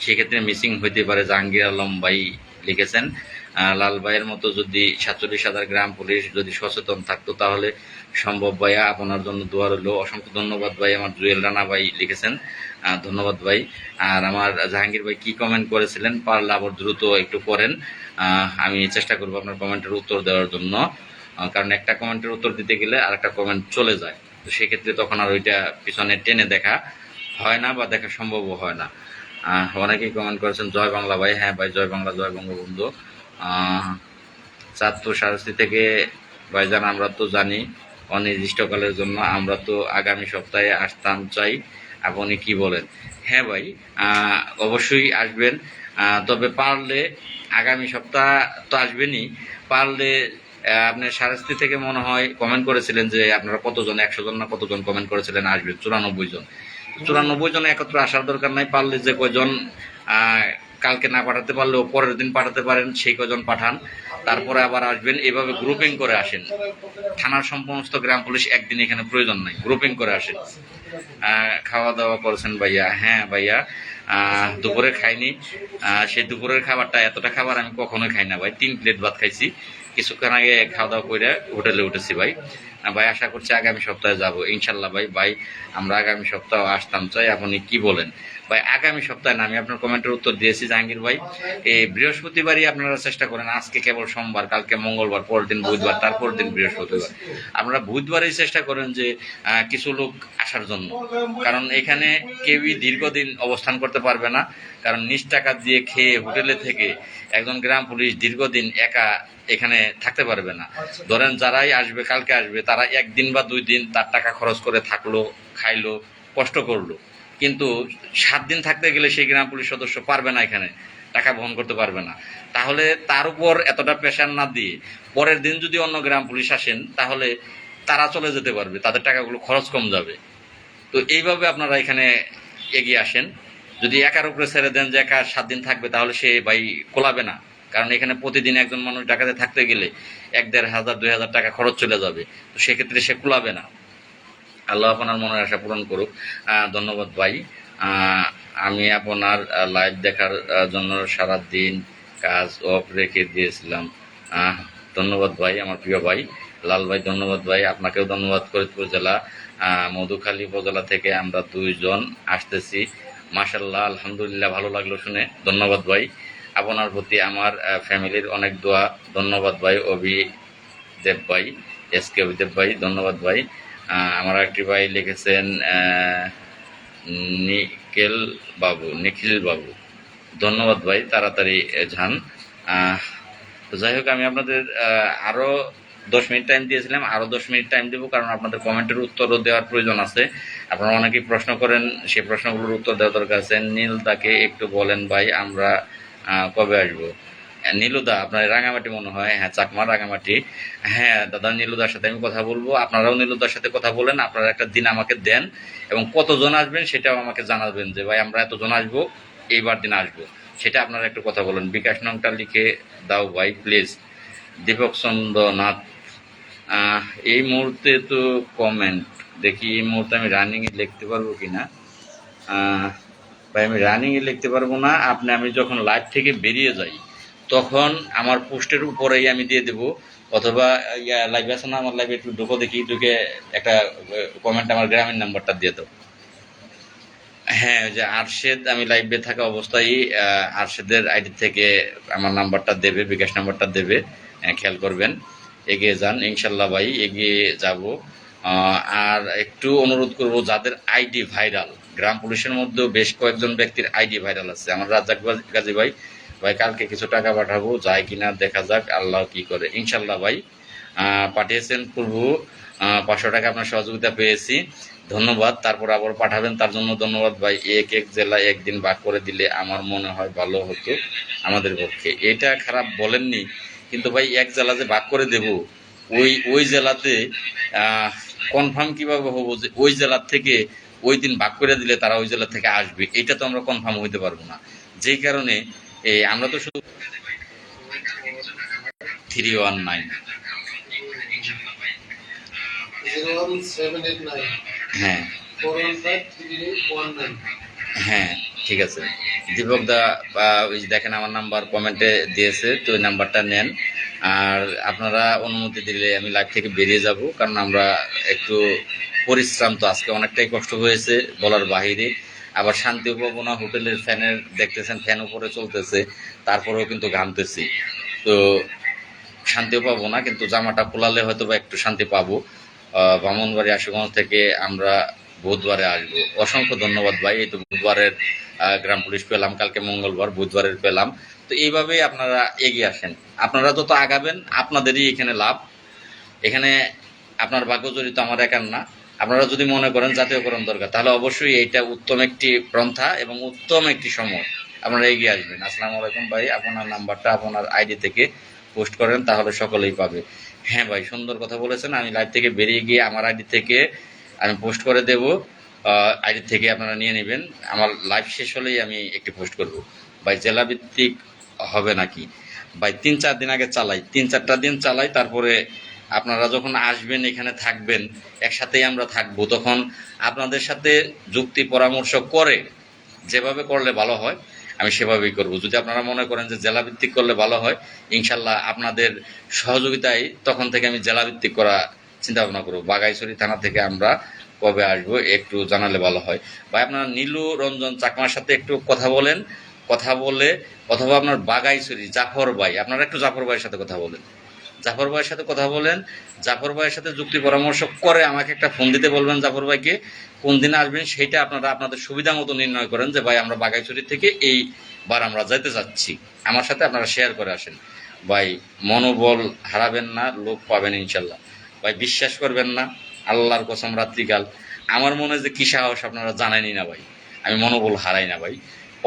সেক্ষেত্রে মিসিং হইতে পারে। জাহাঙ্গীর আলম ভাই লিখেছেন, লাল ভাইয়ের মতো যদি 47,000 গ্রাম পুলিশ যদি সচেতন থাকতো তাহলে সম্ভব। ভাইয়া আপনার জন্য দোয়া রইল। অসংখ্য ধন্যবাদ ভাই। আমার জুয়েল রানা ভাই লিখেছেন, ধন্যবাদ ভাই। আর আমার জাহাঙ্গীর ভাই কি কমেন্ট করেছিলেন, পারলে আবার দ্রুত একটু করেন, আমি চেষ্টা করবো আপনার কমেন্টের উত্তর দেওয়ার জন্য। কারণ একটা কমেন্টের উত্তর দিতে গেলে আর একটা কমেন্ট চলে যায়, তো সেক্ষেত্রে তখন আর ওইটা পিছনে টেনে দেখা হয় না বা দেখা সম্ভবও হয় না। অনেকেই কমেন্ট করেছেন জয় বাংলা ভাই। হ্যাঁ ভাই, জয় বাংলা, জয় বঙ্গবন্ধু। চাঁদপুর সারস্বতী থেকে ভাইজান, আমরা তো জানি অনির্দিষ্টকালের জন্য, আমরা তো আগামী সপ্তাহে আসতাম চাই, আপনি কি বলেন? হ্যাঁ ভাই, অবশ্যই আসবেন, তবে পারলে আগামী সপ্তাহ তো আসবেনই, পারলে আপনার সারস্বতী থেকে মনে হয় কমেন্ট করেছিলেন যে আপনারা কতজন, 100 জন না কতজন কমেন্ট করেছিলেন আসবেন, 94 জন। 94 জন একত্র আসার দরকার নাই, পারলে যে কয়জন কালকে না পাঠাতে পারলেও পরের দিন পাঠাতে পারেন সেই কজন পাঠান, তারপরে আবার আসবেন। এভাবে গ্রুপিং করে আসেন। থানার সমস্ত গ্রাম পুলিশ একদিন এখানে প্রয়োজন নাই, গ্রুপিং করে আসেন। খাওয়া দাওয়া করেছেন ভাইয়া? হ্যাঁ ভাইয়া, দুপুরে খাইনি। সেই দুপুরের খাবারটা, এতটা খাবার আমি কখনোই খাই না ভাই। 3 প্লেট ভাত খাইছি, কিছুক্ষণ আগে খাওয়া দাওয়া করে হোটেলে উঠেছি ভাই। ভাই আশা করছি আগামী সপ্তাহে যাব ইনশাল্লাহ ভাই। ভাই আমরা আগামী সপ্তাহে আসতাম চাই, আপনি কি বলেন ভাই? আগামী সপ্তাহে না, আমি আপনার কমেন্টের উত্তর দিয়েছি জাহাঙ্গীর ভাই। এই বৃহস্পতিবারই আপনারা চেষ্টা করেন, আজকে কেবল সোমবার, কালকে মঙ্গলবার, পরের দিন বুধবার, তারপর দিন বৃহস্পতিবার। আপনারা বুধবারই চেষ্টা করেন যে কিছু লোক আসার জন্য, কারণ এখানে কেউই দীর্ঘদিন অবস্থান করতে পারবে না। কারণ নিজ টাকা দিয়ে খেয়ে হোটেলে থেকে একজন গ্রাম পুলিশ দীর্ঘদিন একা এখানে থাকতে পারবে না। ধরেন যারাই আসবে, কালকে আসবে, তারা 1 দিন বা 2 দিন তার টাকা খরচ করে থাকলো, খাইলো, কষ্ট করলো, কিন্তু 7 দিন থাকতে গেলে সেই গ্রাম পুলিশ সদস্য পারবে না, এখানে টাকা বহন করতে পারবে না। তাহলে তার উপর এতটা প্রেশার না দিয়ে পরের দিন যদি অন্য গ্রাম পুলিশ আসেন, তাহলে তারা চলে যেতে পারবে, তাদের টাকাগুলো খরচ কম যাবে। তো এইভাবে আপনারা এখানে এগিয়ে আসেন। যদি একার উপরে ছেড়ে দেন যে একা 7 দিন থাকবে, তাহলে সে ভাই কোলাবে না। কারণ এখানে প্রতিদিন একজন মানুষ ঢাকাতে থাকতে গেলে 1,500 2,000 টাকা খরচ চলে যাবে, তো সেক্ষেত্রে সে কোলাবে না। আল্লাহ আপনার মনের আশা পূরণ করুক। ধন্যবাদ ভাই। আমি আপনার লাইভ দেখার জন্য সারা দিন কাজ অফ রেখে দিয়েছিলাম। ধন্যবাদ ভাই, আমার প্রিয় ভাই লাল ভাই। ধন্যবাদ ভাই, আপনাকেও ধন্যবাদ। ফরিদপুর জেলা মধুখালী উপজেলা থেকে আমরা 2 জন আসতেছি। মাশাল্লাহ, আলহামদুলিল্লাহ, ভালো লাগলো শুনে। ধন্যবাদ ভাই। আপনার প্রতি আমার ফ্যামিলির অনেক দোয়া। ধন্যবাদ ভাই। অভিদেব ভাই, এসকে অভিদেব ভাই, ধন্যবাদ ভাই। আমার একটি ভাই লিখেছেন নিখিল বাবু, ধন্যবাদ ভাই, তাড়াতাড়ি যান। তো যাই হোক, আমি আপনাদের আরও 10 মিনিট টাইম দিয়েছিলাম, আরও 10 মিনিট টাইম দেবো, কারণ আপনাদের কমেন্টের উত্তরও দেওয়ার প্রয়োজন আছে। আপনারা অনেকেই প্রশ্ন করেন, সেই প্রশ্নগুলোর উত্তর দেওয়া দরকার আছে। নীলদাকে একটু বলেন ভাই, আমরা কবে আসবো? নীলুদা, আপনার রাঙামাটি মনে হয়? হ্যাঁ, চাকমা, রাঙামাটি। হ্যাঁ দাদা, নীলুদার সাথে আমি কথা বলবো। আপনারাও নীলুদার সাথে কথা বলেন, আপনারা একটা দিন আমাকে দেন এবং কতজন আসবেন সেটাও আমাকে জানাবেন, যে ভাই আমরা এতজন আসবো, এইবার দিন আসবো, সেটা আপনারা একটু কথা বলেন। বিকাশ নংটা লিখে দাও ভাই প্লিজ। দীপক চন্দ্রনাথ, এই মুহূর্তে তো কমেন্ট দেখি, এই মুহূর্তে আমি রানিংয়ে লিখতে পারবো কিনা? ভাই আমি রানিংয়ে লিখতে পারবো না। আমি যখন লাইভ থেকে বেরিয়ে যাই তখন আমার পোস্টের উপরেই আমি দিয়ে দেবো, অথবা লাইভ আছে না আমার লাইভে, একটু ঢুকো দেখি, ঢুকে একটা কমেন্ট আমার গ্রামের নাম্বারটা দিয়ে দাও। হ্যাঁ, ওই যে আরশেদ, আমি লাইভে থাকা অবস্থায় আরশেদের আইডি থেকে আমার নাম্বারটা দেবে, বিকাশ নাম্বারটা দেবে, খেয়াল করবেন। এগিয়ে যান ইনশাল্লাহ ভাই, এগিয়ে যাব। আর একটু অনুরোধ করব, যাদের আইডি ভাইরাল, গ্রাম পুলিশের মধ্যেও বেশ কয়েকজন ব্যক্তির আইডি ভাইরাল আছে। আমার রাজ্জাক গাজী ভাই, ভাই কালকে কিছু টাকা পাঠাবো, যায় কিনা দেখা যাক, আল্লাহ কি করে। ইনশাল্লাহ ভাই পাঠিয়েছেন প্রভু, 500 টাকা আপনার সহযোগিতা পেয়েছি, ধন্যবাদ। তারপর আবার পাঠাবেন, তার জন্য ধন্যবাদ ভাই। এক এক জেলায় একদিন ভাগ করে দিলে আমার মনে হয় ভালো হতো আমাদের পক্ষে। এটা খারাপ বলেননি, কিন্তু ভাই এক জেলা যে ভাগ করে দেব, ওই জেলাতে কনফার্ম কিভাবে হবো যে ওই জেলার থেকে ওই দিন ভাগ করে দিলে তারা ওই জেলা থেকে আসবে? এটা তো আমরা কনফার্ম হইতে পারবো না। যেই কারণে আমরা তো শুধু 319 হ্যাঁ হ্যাঁ ঠিক আছে দীপক দা, ওই যে দেখেন আমার নাম্বার কমেন্টে দিয়েছে, তো ওই নাম্বারটা নেন। আর আপনারা অনুমতি দিলে আমি লাইভ থেকে বেরিয়ে যাব, কারণ আমরা একটু পরিশ্রান্ত, আজকে অনেকটাই কষ্ট হয়েছে বলার বাহিরে। আবার শান্তি উপবনা হোটেলের ফ্যানের দেখতেছেন, ফ্যান উপরে চলতেছে, তারপরেও কিন্তু ঘামতেছি। তো শান্তিও পাবো না, কিন্তু জামাটা খোলালে হয়তো বা একটু শান্তি পাবো। ব্রাহ্মণবাড়ি আশুগঞ্জ থেকে আমরা বুধবারে আসবো। অসংখ্য ধন্যবাদ ভাই। এই তো বুধবারের গ্রাম পুলিশ পেলাম, কালকে মঙ্গলবার, বুধবারের পেলাম। তো এইভাবেই আপনারা এগিয়ে আসেন। আপনারা যত আগাবেন আপনাদেরই এখানে লাভ। এখানে আপনার ভাগ্য জড়িত, আমার একার না। আপনারা যদি মনে করেন জাতীয়করণ দরকার, তাহলে অবশ্যই এইটা উত্তম একটি পন্থা এবং উত্তম একটি সময়, আপনারা এগিয়ে আসবেন। আসসালামু আলাইকুম ভাই, আপনার নাম্বারটা আপনার আইডি থেকে পোস্ট করেন, তাহলে সকলেই পাবে। হ্যাঁ ভাই, সুন্দর কথা বলেছেন। আমি লাইভ থেকে বেরিয়ে গিয়ে আমার আইডি থেকে আমি পোস্ট করে দেব, আইডি থেকে আপনারা নিয়ে নেবেন। আমার লাইভ শেষ হলেই আমি একটি পোস্ট করব। ভাই জেলাভিত্তিক হবে নাকি? ভাই 3-4 দিন আগে চালাই, 3-4টা দিন চালাই, তারপরে আপনারা যখন আসবেন, এখানে থাকবেন, একসাথেই আমরা থাকবো, তখন আপনাদের সাথে যুক্তি পরামর্শ করে যেভাবে করলে ভালো হয় আমি সেভাবেই করব। যদি আপনারা মনে করেন যে জেলাভিত্তিক করলে ভালো হয়, ইনশাল্লাহ আপনাদের সহযোগিতায় তখন থেকে আমি জেলাভিত্তিক করা চিন্তা ভাবনা করবো। বাগাইছড়ি থানা থেকে আমরা কবে আসবো একটু জানালে ভালো হয়। ভাই আপনারা নীলু রঞ্জন চাকমার সাথে একটু কথা বলেন, কথা বলে, অথবা আপনার বাগাইছড়ি জাফর ভাই, আপনারা একটু জাফর ভাইয়ের সাথে কথা বলেন, জাফর ভাইয়ের সাথে কথা বলেন। জাফর ভাইয়ের সাথে যুক্তি পরামর্শ করে আমাকে একটা ফোন দিতে বলবেন জাফর ভাইকে। কোন দিনে আসবেন সেইটা আপনারা আপনাদের সুবিধা মতো নির্ণয় করেন, যে ভাই আমরা বাগাইছড়ি থেকে এইবার আমরা যাইতে চাচ্ছি, আমার সাথে আপনারা শেয়ার করে আসেন। ভাই মনোবল হারাবেন না, লোক পাবেন ইনশাল্লাহ। ভাই বিশ্বাস করবেন না, আল্লাহর কসম, রাত্রিকাল আমার মনে যে কি সাহস আপনারা জানেনই না ভাই। আমি মনোবল হারাই না ভাই,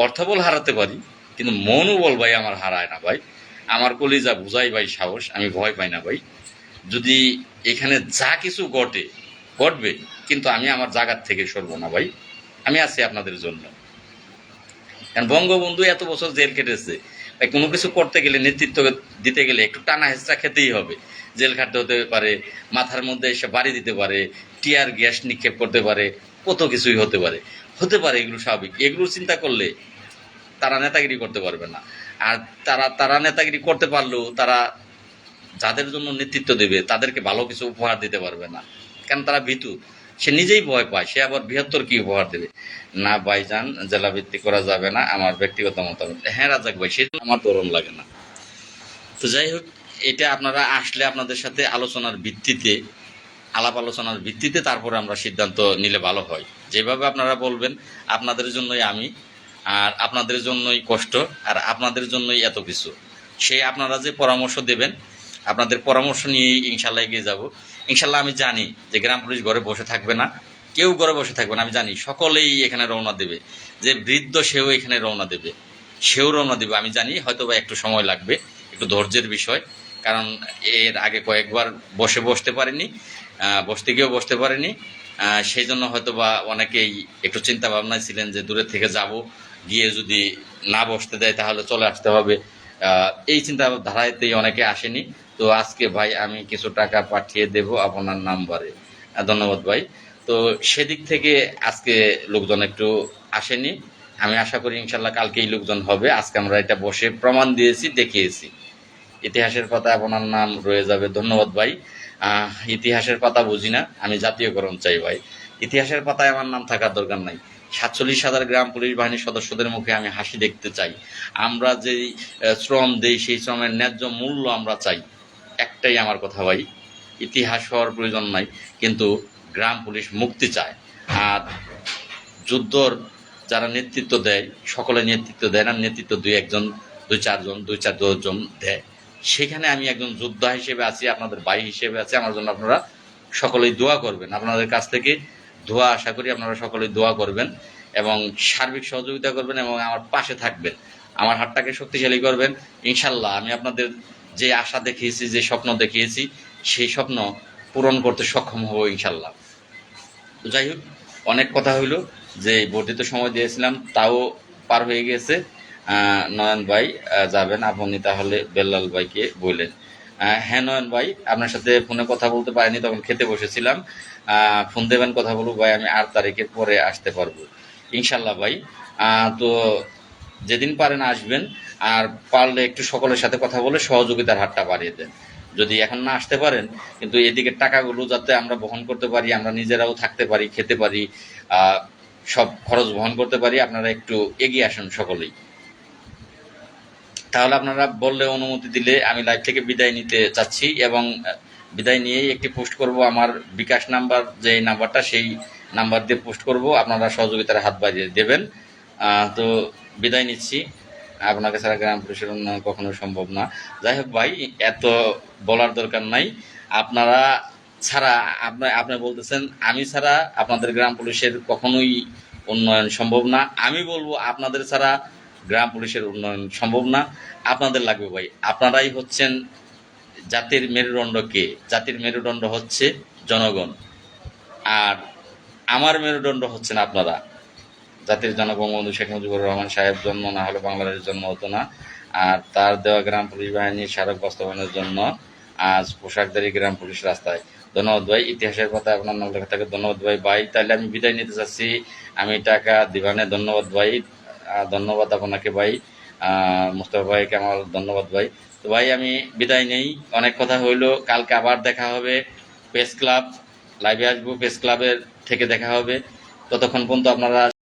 অর্থবল হারাতে পারি, কিন্তু মনোবল ভাই আমার হারায় না ভাই। আমার কলিজা বুঝাই ভাই সাহস, আমি ভয় পাই না ভাই। যদি এখানে যা কিছু ঘটবে, কিন্তু আমি আমার জায়গার থেকে সরবো না ভাই। আমি আছি আপনাদের জন্য। কারণ বঙ্গবন্ধু এত বছর জেল কেটেছে, তাই কোনো কিছু করতে গেলে, নেতৃত্ব দিতে গেলে একটু টানা হেঁচড়া খেতেই হবে। জেল খাটতে হতে পারে, মাথার মধ্যে এসে বাড়ি দিতে পারে, টিয়ার গ্যাস নিক্ষেপ করতে পারে, কত কিছুই হতে পারে। এগুলো স্বাভাবিক। এগুলো চিন্তা করলে তারা নেতাগিরি করতে পারবে না। আর তারা নেতাগিরি করতে পারলেও তারা যাদের জন্য নেতৃত্ব দেবে তাদেরকে ভালো কিছু উপহার দিতে পারবে না, কারণ তারা ভীতু। সে নিজেই ভয় পায়, সে আবার বৃহত্তর কি উপহার দেবে? না ভাইজান, জেলা ভিত্তিক করা যাবে না, আমার ব্যক্তিগত মতামত। হ্যাঁ রাজাক ভাই, সেটা আমার দরণ লাগে না। তো যাই হোক, এটা আপনারা আসলে আপনাদের সাথে আলোচনার ভিত্তিতে, আলাপ আলোচনার ভিত্তিতে তারপরে আমরা সিদ্ধান্ত নিলে ভালো হয়। যেভাবে আপনারা বলবেন, আপনাদের জন্যই আমি, আর আপনাদের জন্যই কষ্ট, আর আপনাদের জন্যই এত কিছু। আপনারা যে পরামর্শ দেবেন, আপনাদের পরামর্শ নিয়েই ইনশাল্লাহ এগিয়ে যাব। ইনশাল্লাহ আমি জানি যে গ্রাম পুলিশ ঘরে বসে থাকবে না, কেউ ঘরে বসে থাকবে না। আমি জানি সকলেই এখানে রওনা দেবে, যে বৃদ্ধ সেও এখানে রওনা দেবে, আমি জানি। হয়তো বা একটু সময় লাগবে, একটু ধৈর্যের বিষয়, কারণ এর আগে কয়েকবার বসতে পারেনি, বসতে গিয়েও বসতে পারেনি। সেই জন্য হয়তো বা অনেকেই একটু চিন্তা ভাবনায় ছিলেন যে দূরের থেকে যাব, গিয়ে যদি না বসতে দেয় তাহলে চলে আসতে হবে। এই চিন্তা ধারাতেই অনেকে আসেনি। তো আজকে ভাই আমি কিছু টাকা পাঠিয়ে দেব আপনার নাম্বারে। ধন্যবাদ ভাই। তো সেদিক থেকে আজকে লোকজন একটু আসেনি। আমি আশা করি ইনশাল্লাহ কালকেই লোকজন হবে। আজকে আমরা এটা বসে প্রমাণ দিয়েছি, দেখিয়েছি। ইতিহাসের পাতা আপনার নাম রয়ে যাবে। ধন্যবাদ ভাই। ইতিহাসের পাতা বুঝি না, আমি জাতীয়করণ চাই ভাই। ইতিহাসের পাতায় আমার নাম থাকার দরকার নাই। 47,000 গ্রাম পুলিশ বাহিনীর সদস্যদের মুখে আমি হাসি দেখতে চাই। আমরা যেই শ্রম দেই, সেই শ্রমের ন্যায্য মূল্য আমরা চাই। একটাই আমার কথা ভাই, ইতিহাস হওয়ার প্রয়োজন নাই, কিন্তু গ্রাম পুলিশ মুক্তি চায়। আর যুদ্ধর যারা নেতৃত্ব দেয় সকলে নেতৃত্ব দেয় না, নেতৃত্ব দুই চার দশজন দেয়। সেখানে আমি একজন যোদ্ধা হিসেবে আছি, আপনাদের ভাই হিসেবে আছি। আমার জন্য আপনারা সকলেই দোয়া করবেন। আপনাদের কাছ থেকে দোয়া আশা করি, আপনারা সকলেই দোয়া করবেন এবং সার্বিক সহযোগিতা করবেন এবং আমার পাশে থাকবেন, আমার হাতটাকে শক্তিশালী করবেন। ইনশাল্লাহ আমি আপনাদের যে আশা দেখিয়েছি, যে স্বপ্ন দেখিয়েছি, সেই স্বপ্ন পূরণ করতে সক্ষম হব ইনশাল্লাহ। তো যাই হোক, অনেক কথা হইল, যে বর্ধিত সময় দিয়েছিলাম তাও পার হয়ে গেছে। নয়ন ভাই যাবেন, আপনি তাহলে বেল্লাল ভাইকে বললেন। হ্যাঁ নয়ন ভাই, আপনার সাথে ফোনে কথা বলতে পারিনি, তখন খেতে বসেছিলাম। ফোন দেবেন, কথা বলবো ভাই, আমি 8 তারিখের পরে আসতে পারবো ইনশাল্লাহ ভাই। তো যেদিন পারেন আসবেন, আর পারলে একটু সকলের সাথে কথা বলে সহযোগিতার হাতটা বাড়িয়ে দেন। যদি এখন না আসতে পারেন, কিন্তু এদিকে টাকাগুলো যাতে আমরা বহন করতে পারি, আমরা নিজেরাও থাকতে পারি, খেতে পারি, সব খরচ বহন করতে পারি, আপনারা একটু এগিয়ে আসুন সকলেই। তাহলে আপনারা বললে, অনুমতি দিলে আমি লাইভ থেকে বিদায় নিতে চাচ্ছি এবং বিদায় নিয়েই একটি পোস্ট করব। আমার বিকাশ নাম্বার, যে নাম্বারটা, সেই নাম্বার দিয়ে পোস্ট করব, আপনারা সহযোগিতার হাত বাড়িয়ে দেবেন। তো বিদায় নিচ্ছি। আপনাকে ছাড়া গ্রাম পুলিশের উন্নয়ন কখনো সম্ভব না। যাই হোক ভাই, এত বলার দরকার নাই। আপনারা ছাড়া, আপনি বলতেছেন আমি ছাড়া আপনাদের গ্রাম পুলিশের কখনোই উন্নয়ন সম্ভব না। আমি বলবো আপনাদের ছাড়া গ্রাম পুলিশের উন্নয়ন সম্ভব না। আপনাদের লাগবে ভাই। আপনারাই হচ্ছেন জাতির মেরুদণ্ড। কে? জাতির মেরুদণ্ড হচ্ছে জনগণ, আর আমার মেরুদণ্ড হচ্ছেন আপনারা। জাতির জনক বঙ্গবন্ধু শেখ মুজিবুর রহমান সাহেব জন্ম না হলে বাংলাদেশের জন্ম হতো না। আর তার দেওয়া গ্রাম পুলিশ বাহিনীর স্মারক বাস্তবায়নের জন্য আজ পোশাকধারী গ্রাম পুলিশ রাস্তায়। ধন্যবাদ ভাই। ইতিহাসের কথা আপনার নাম লেখা থাকে। ধন্যবাদ ভাই। ভাই তাহলে আমি বিদায় নিতে চাচ্ছি, আমি টাকা দিবানে। ধন্যবাদ ভাই, ধন্যবাদ আপনাকে ভাই। মুস্তফা ভাইকে আমার ধন্যবাদ ভাই। তো ভাই আমি বিদায় নেই, অনেক কথা হইলো। কালকে আবার দেখা হবে, প্রেস ক্লাব লাইভে আসবো, প্রেস ক্লাবের থেকে দেখা হবে। ততক্ষণ পর্যন্ত আপনারা